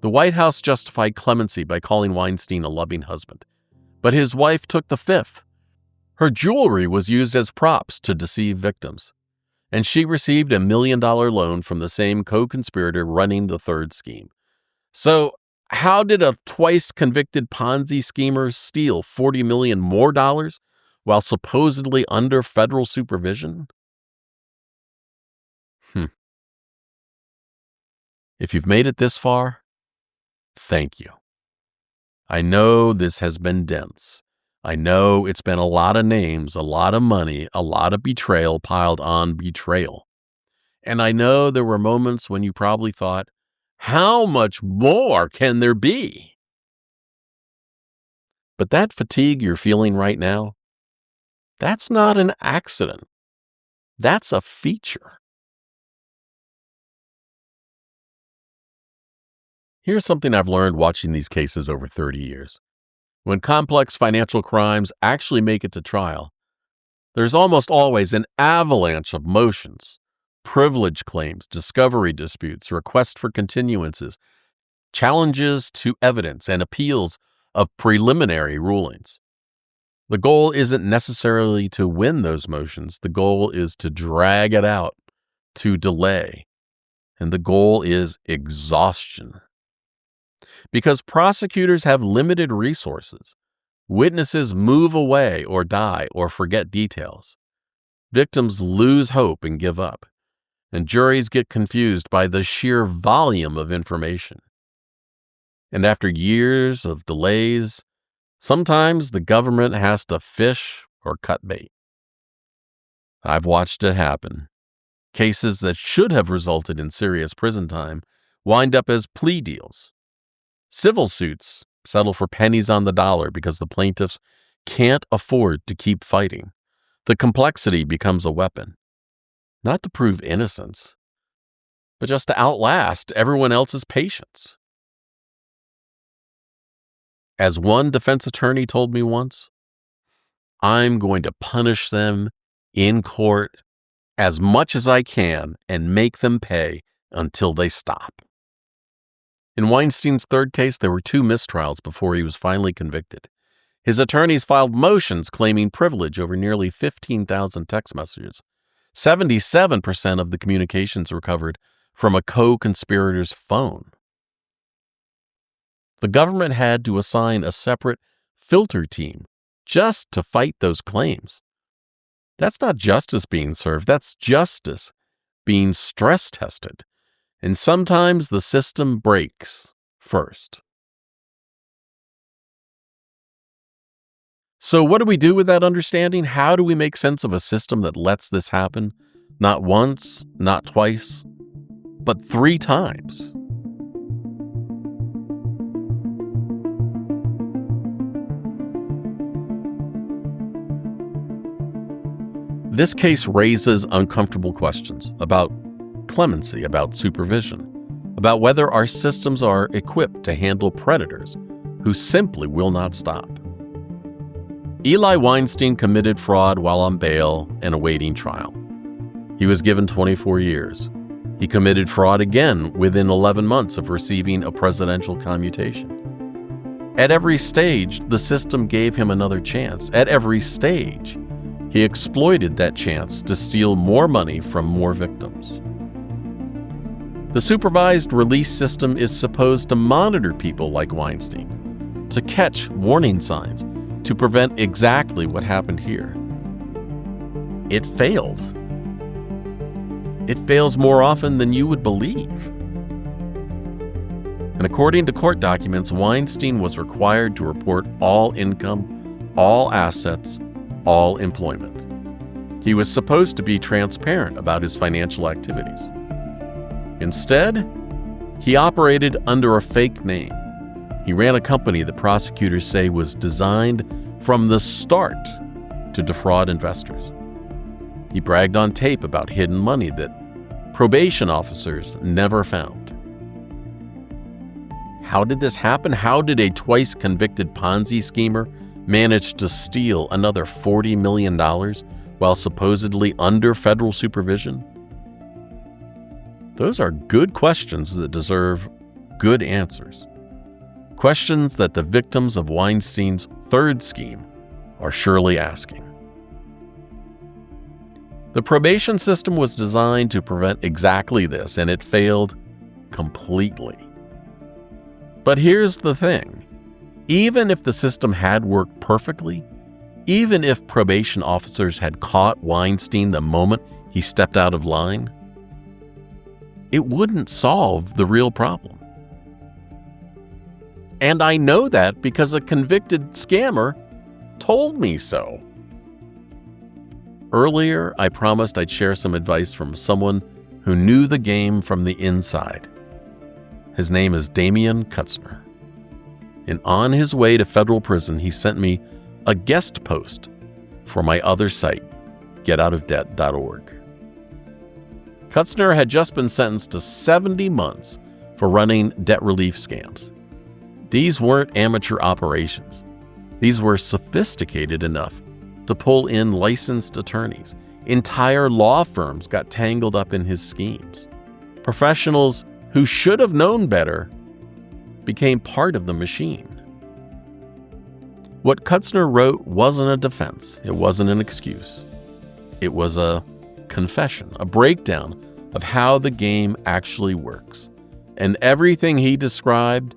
The White House justified clemency by calling Weinstein a loving husband, but his wife took the fifth. Her jewelry was used as props to deceive victims, and she received a $1 million loan from the same co-conspirator running the third scheme. So, how did a twice-convicted Ponzi schemer steal $40 million more while supposedly under federal supervision? If you've made it this far, thank you. I know this has been dense. I know it's been a lot of names, a lot of money, a lot of betrayal piled on betrayal. And I know there were moments when you probably thought, how much more can there be? But that fatigue you're feeling right now, That's not an accident. That's a feature. Here's something I've learned watching these cases over 30 years. When complex financial crimes actually make it to trial, there's almost always an avalanche of motions, privilege claims, discovery disputes, requests for continuances, challenges to evidence, and appeals of preliminary rulings. The goal isn't necessarily to win those motions. The goal is to drag it out, to delay. And the goal is exhaustion. Because prosecutors have limited resources, witnesses move away or die or forget details. Victims lose hope and give up. And juries get confused by the sheer volume of information. And after years of delays, sometimes the government has to fish or cut bait. I've watched it happen. Cases that should have resulted in serious prison time wind up as plea deals. Civil suits settle for pennies on the dollar because the plaintiffs can't afford to keep fighting. The complexity becomes a weapon, not to prove innocence, but just to outlast everyone else's patience. As one defense attorney told me once, I'm going to punish them in court as much as I can and make them pay until they stop. In Weinstein's third case, there were 2 mistrials before he was finally convicted. His attorneys filed motions claiming privilege over nearly 15,000 text messages. 77% of the communications recovered from a co-conspirator's phone. The government had to assign a separate filter team just to fight those claims. That's not justice being served, that's justice being stress tested. And sometimes the system breaks first. So what do we do with that understanding? How do we make sense of a system that lets this happen? Not once, not twice, but 3 times. This case raises uncomfortable questions about clemency, about supervision, about whether our systems are equipped to handle predators who simply will not stop. Eli Weinstein committed fraud while on bail and awaiting trial. He was given 24 years. He committed fraud again within 11 months of receiving a presidential commutation. At every stage, the system gave him another chance. At every stage, he exploited that chance to steal more money from more victims. The supervised release system is supposed to monitor people like Weinstein, to catch warning signs, to prevent exactly what happened here. It failed. It fails more often than you would believe. And according to court documents, Weinstein was required to report all income, all assets, all employment. He was supposed to be transparent about his financial activities. Instead, he operated under a fake name. He ran a company that prosecutors say was designed from the start to defraud investors. He bragged on tape about hidden money that probation officers never found. How did this happen? How did a twice convicted Ponzi schemer manage to steal another $40 million while supposedly under federal supervision? Those are good questions that deserve good answers. Questions that the victims of Weinstein's third scheme are surely asking. The probation system was designed to prevent exactly this, and it failed completely. But here's the thing. Even if the system had worked perfectly, even if probation officers had caught Weinstein the moment he stepped out of line, it wouldn't solve the real problem. And I know that because a convicted scammer told me so. Earlier, I promised I'd share some advice from someone who knew the game from the inside. His name is Damian Kutzner. And on his way to federal prison, he sent me a guest post for my other site, getoutofdebt.org. Kutzner had just been sentenced to 70 months for running debt relief scams. These weren't amateur operations. These were sophisticated enough to pull in licensed attorneys. Entire law firms got tangled up in his schemes. Professionals who should have known better became part of the machine. What Kutzner wrote wasn't a defense. It wasn't an excuse. It was a confession, a breakdown of how the game actually works. And everything he described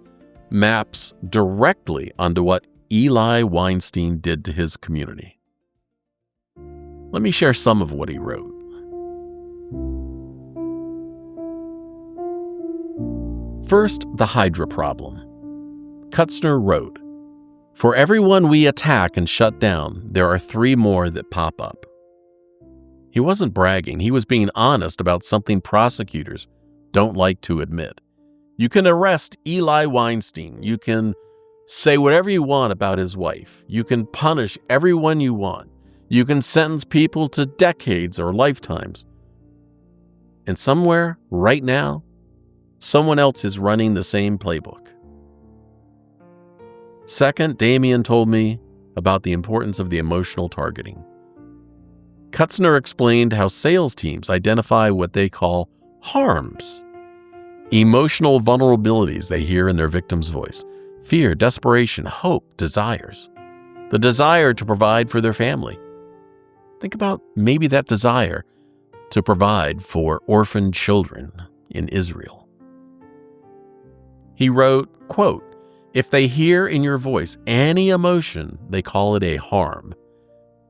maps directly onto what Eli Weinstein did to his community. Let me share some of what he wrote. First, the Hydra problem. Kutzner wrote, "For everyone we attack and shut down, there are 3 more that pop up." He wasn't bragging. He was being honest about something prosecutors don't like to admit. You can arrest Eli Weinstein. You can say whatever you want about his wife. You can punish everyone you want. You can sentence people to decades or lifetimes. And somewhere, right now, someone else is running the same playbook. Second, Damien told me about the importance of the emotional targeting. Kutzner explained how sales teams identify what they call harms, emotional vulnerabilities they hear in their victim's voice: fear, desperation, hope, desires. The desire to provide for their family. Think about maybe that desire to provide for orphaned children in Israel. He wrote, quote, "If they hear in your voice any emotion, they call it a harm.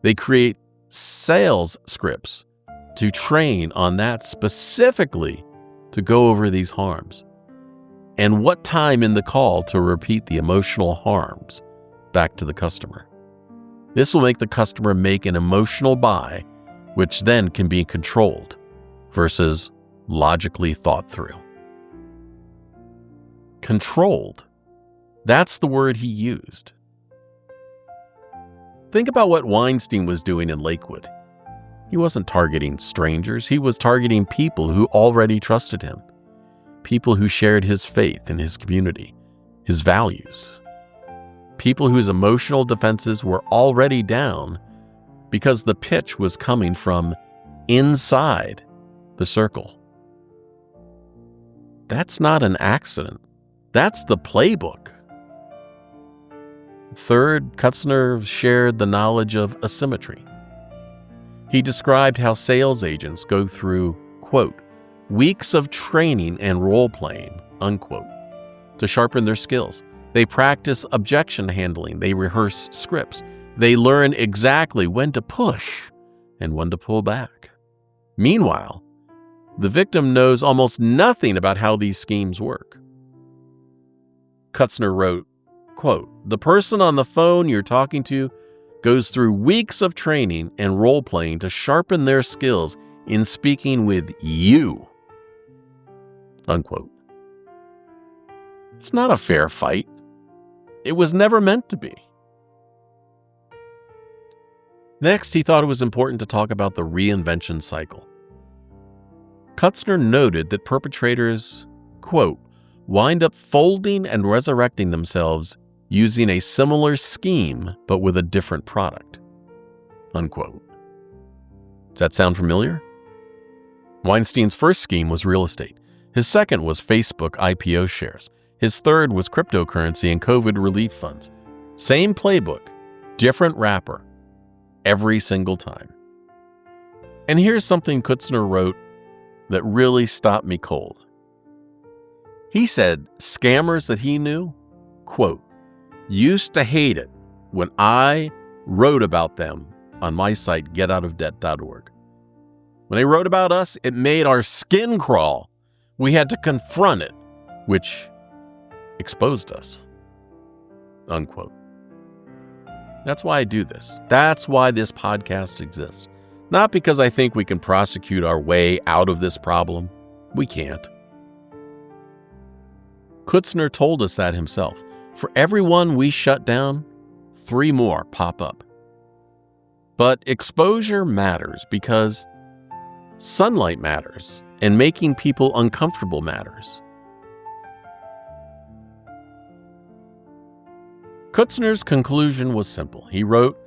They create sales scripts to train on that specifically to go over these harms. And what time in the call to repeat the emotional harms back to the customer. This will make the customer make an emotional buy, which then can be controlled versus logically thought through." Controlled. That's the word he used. Think about what Weinstein was doing in Lakewood. He wasn't targeting strangers. He was targeting people who already trusted him, people who shared his faith in his community, his values, people whose emotional defenses were already down because the pitch was coming from inside the circle. That's not an accident. That's the playbook. Third, Kutzner shared the knowledge of asymmetry. He described how sales agents go through, quote, "weeks of training and role-playing," unquote, to sharpen their skills. They practice objection handling. They rehearse scripts. They learn exactly when to push and when to pull back. Meanwhile, the victim knows almost nothing about how these schemes work. Kutzner wrote, quote, "The person on the phone you're talking to goes through weeks of training and role-playing to sharpen their skills in speaking with you," unquote. It's not a fair fight. It was never meant to be. Next, he thought it was important to talk about the reinvention cycle. Kutzner noted that perpetrators, quote, "wind up folding and resurrecting themselves using a similar scheme but with a different product," unquote. Does that sound familiar? Weinstein's first scheme was real estate. His second was Facebook IPO shares. His third was cryptocurrency and COVID relief funds. Same playbook, different wrapper, every single time. And here's something Kutzner wrote that really stopped me cold. He said scammers that he knew, quote, "used to hate it when I wrote about them on my site, getoutofdebt.org. When they wrote about us, it made our skin crawl. We had to confront it, which exposed us," unquote. That's why I do this. That's why this podcast exists. Not because I think we can prosecute our way out of this problem. We can't. Kutzner told us that himself. For every one we shut down, 3 more pop up. But exposure matters because sunlight matters and making people uncomfortable matters. Kutzner's conclusion was simple. He wrote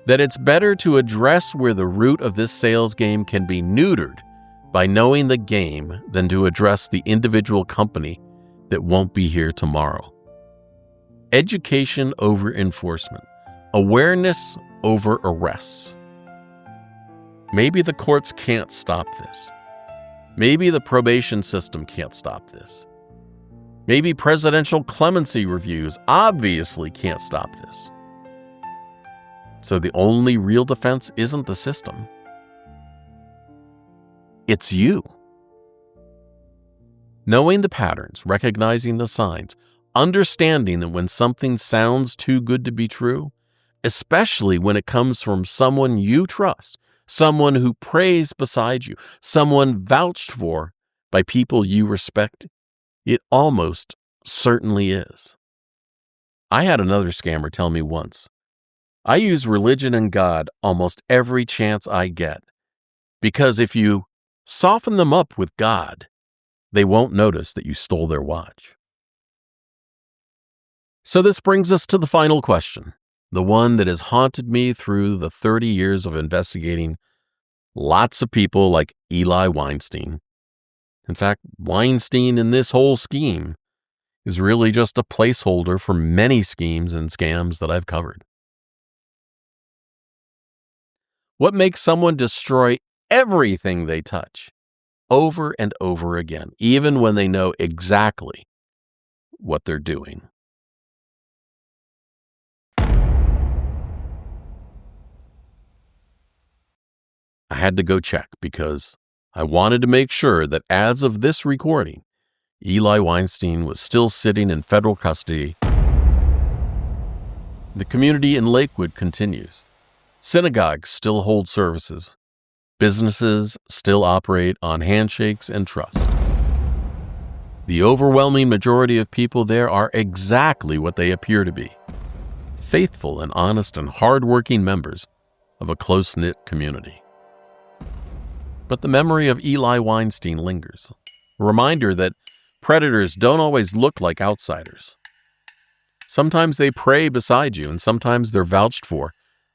that it's better to address where the root of this sales game can be neutered by knowing the game than to address the individual company that won't be here tomorrow. Education over enforcement. Awareness over arrests. Maybe the courts can't stop this. Maybe the probation system can't stop this. Maybe presidential clemency reviews obviously can't stop this. So the only real defense isn't the system. It's you. Knowing the patterns, recognizing the signs, understanding that when something sounds too good to be true, especially when it comes from someone you trust, someone who prays beside you, someone vouched for by people you respect, it almost certainly is. I had another scammer tell me once, I use religion and God almost every chance I get, because if you soften them up with God, they won't notice that you stole their watch. So this brings us to the final question, the one that has haunted me through the 30 years of investigating lots of people like Eli Weinstein. In fact, Weinstein in this whole scheme is really just a placeholder for many schemes and scams that I've covered. What makes someone destroy everything they touch over and over again, even when they know exactly what they're doing? I had to go check because I wanted to make sure that as of this recording, Eli Weinstein was still sitting in federal custody. The community in Lakewood continues. Synagogues still hold services. Businesses still operate on handshakes and trust. The overwhelming majority of people there are exactly what they appear to be. Faithful and honest and hardworking members of a close-knit community. But the memory of Eli Weinstein lingers. A reminder that predators don't always look like outsiders. Sometimes they pray beside you, and sometimes they're vouched for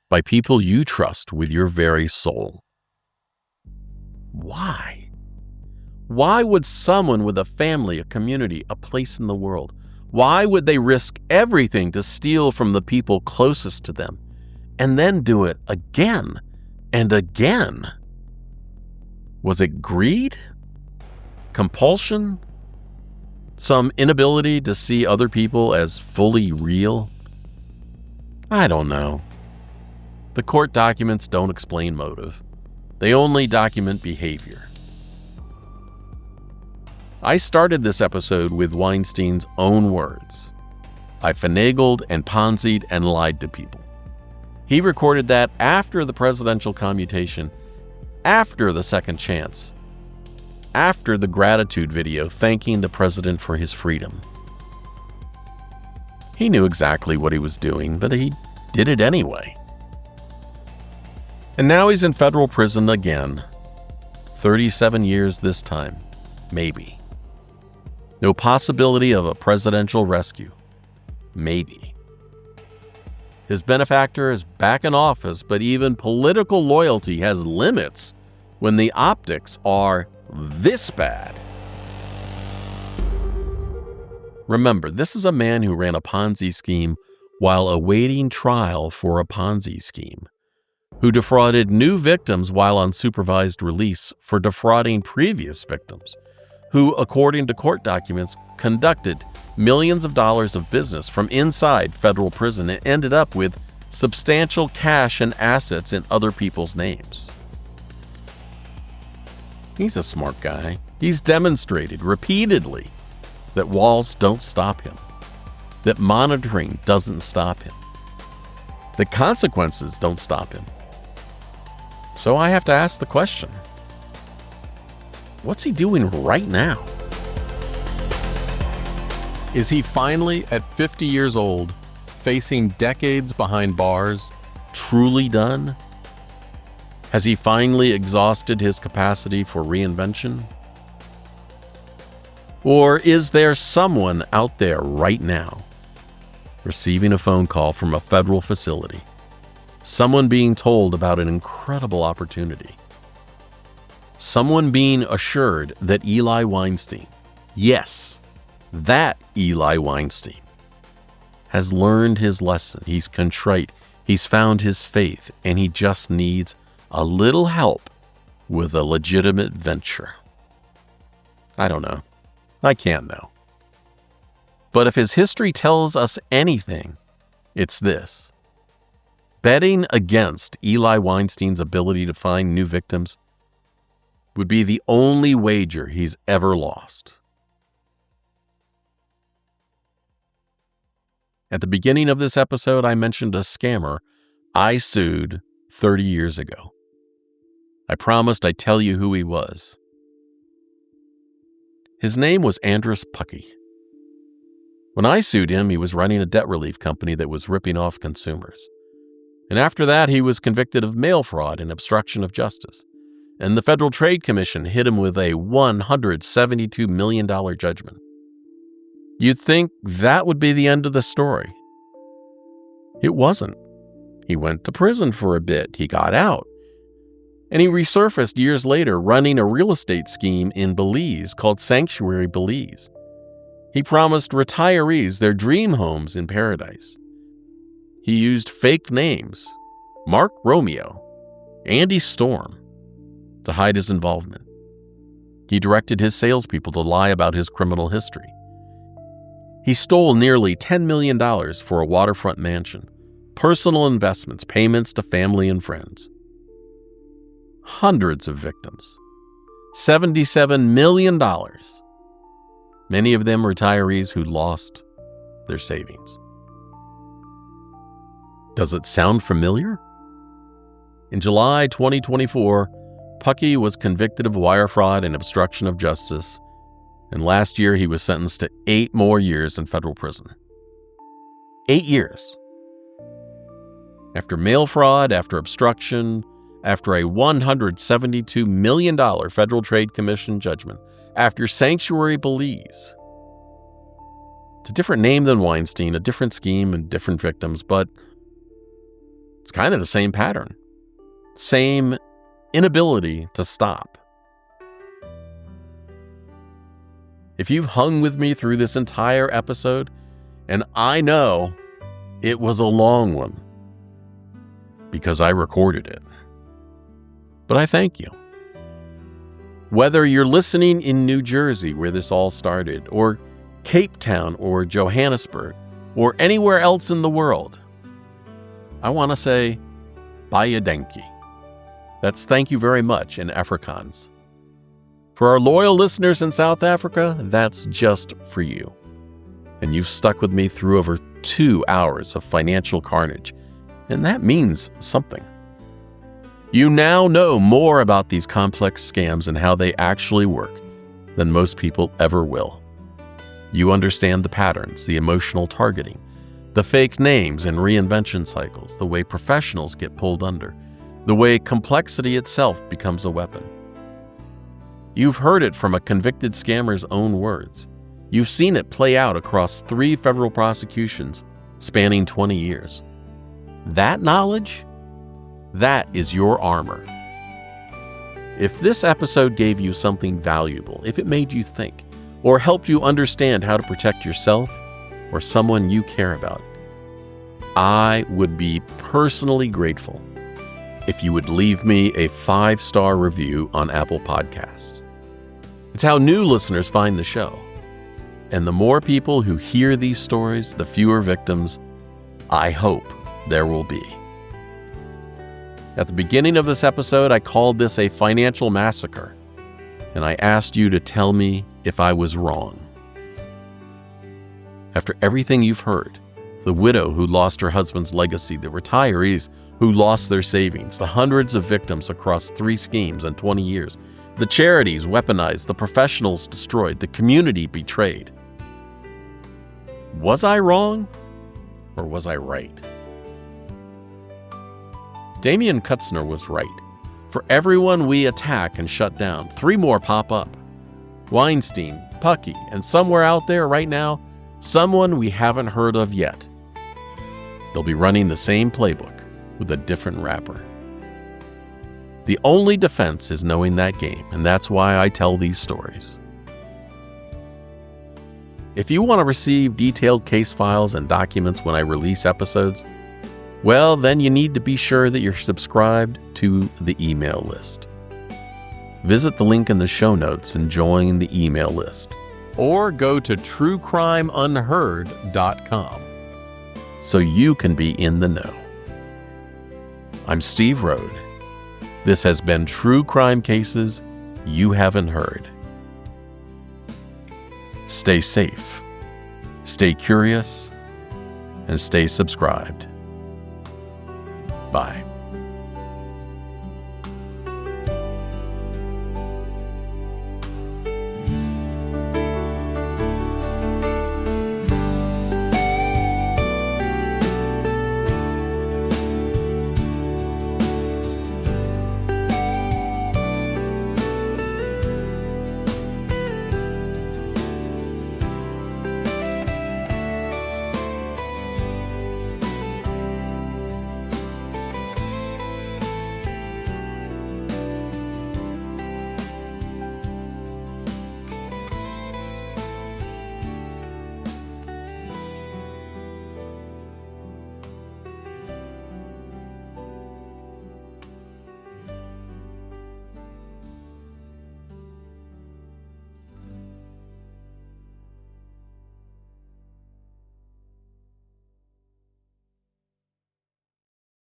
by people you trust with your very soul. Why? Why would someone with a family, a community, a place in the world, why would they risk everything to steal from the people closest to them and then do it again and again? Was it greed? Compulsion? Some inability to see other people as fully real? I don't know. The court documents don't explain motive. They only document behavior. I started this episode with Weinstein's own words. I finagled and ponzied and lied to people. He recorded that after the presidential commutation, after the second chance, after the gratitude video thanking the president for his freedom. He knew exactly what he was doing, but he did it anyway. And now he's in federal prison again. 37 years this time, maybe. No possibility of a presidential rescue, maybe. His benefactor is back in office, but even political loyalty has limits when the optics are this bad. Remember, this is a man who ran a Ponzi scheme while awaiting trial for a Ponzi scheme, who defrauded new victims while on supervised release for defrauding previous victims, who, according to court documents, conducted millions of dollars of business from inside federal prison and ended up with substantial cash and assets in other people's names. He's a smart guy. He's demonstrated repeatedly that walls don't stop him, that monitoring doesn't stop him, that consequences don't stop him. So I have to ask the question, what's he doing right now? Is he finally, at 50 years old, facing decades behind bars, truly done? Has he finally exhausted his capacity for reinvention? Or is there someone out there right now receiving a phone call from a federal facility? Someone being told about an incredible opportunity. Someone being assured that Eli Weinstein, yes, that Eli Weinstein, has learned his lesson. He's contrite. He's found his faith, and he just needs a little help with a legitimate venture. I don't know. I can't know. But if his history tells us anything, it's this. Betting against Eli Weinstein's ability to find new victims would be the only wager he's ever lost. At the beginning of this episode, I mentioned a scammer I sued 30 years ago. I promised I'd tell you who he was. His name was Andrus Puckey. When I sued him, he was running a debt relief company that was ripping off consumers. And after that, he was convicted of mail fraud and obstruction of justice. And the Federal Trade Commission hit him with a $172 million judgment. You'd think that would be the end of the story. It wasn't. He went to prison for a bit. He got out. And he resurfaced years later running a real estate scheme in Belize called Sanctuary Belize. He promised retirees their dream homes in paradise. He used fake names, Mark Romeo, Andy Storm, to hide his involvement. He directed his salespeople to lie about his criminal history. He stole nearly $10 million for a waterfront mansion, personal investments, payments to family and friends. Hundreds of victims. $77 million. Many of them retirees who lost their savings. Does it sound familiar? In July 2024, Puckey was convicted of wire fraud and obstruction of justice, and last year he was sentenced to 8 more years in federal prison. 8 years. After mail fraud, after obstruction, after a $172 million Federal Trade Commission judgment, after Sanctuary Belize. It's a different name than Weinstein, a different scheme and different victims, but it's kind of the same pattern. Same inability to stop. If you've hung with me through this entire episode, and I know it was a long one because I recorded it, but I thank you. Whether you're listening in New Jersey, where this all started, or Cape Town, or Johannesburg, or anywhere else in the world, I want to say, Baie Dankie. That's thank you very much in Afrikaans. For our loyal listeners in South Africa, that's just for you. And you've stuck with me through over 2 hours of financial carnage, and that means something. You now know more about these complex scams and how they actually work than most people ever will. You understand the patterns, the emotional targeting, the fake names and reinvention cycles, the way professionals get pulled under, the way complexity itself becomes a weapon. You've heard it from a convicted scammer's own words. You've seen it play out across 3 federal prosecutions spanning 20 years. That knowledge, that is your armor. If this episode gave you something valuable, if it made you think, or helped you understand how to protect yourself or someone you care about, I would be personally grateful if you would leave me a 5-star review on Apple Podcasts. It's how new listeners find the show. And the more people who hear these stories, the fewer victims I hope there will be. At the beginning of this episode, I called this a financial massacre, and I asked you to tell me if I was wrong. After everything you've heard, the widow who lost her husband's legacy, the retirees who lost their savings, the hundreds of victims across 3 schemes in 20 years, the charities weaponized, the professionals destroyed, the community betrayed. Was I wrong, or was I right? Damian Kutzner was right. For everyone we attack and shut down, 3 more pop up. Weinstein, Pucky, and somewhere out there right now, someone we haven't heard of yet. They'll be running the same playbook with a different wrapper. The only defense is knowing that game, and that's why I tell these stories. If you want to receive detailed case files and documents when I release episodes, well, then you need to be sure that you're subscribed to the email list. Visit the link in the show notes and join the email list. Or go to truecrimeunheard.com so you can be in the know. I'm Steve Rode. This has been True Crime Cases You Haven't Heard. Stay safe, stay curious, and stay subscribed. Bye.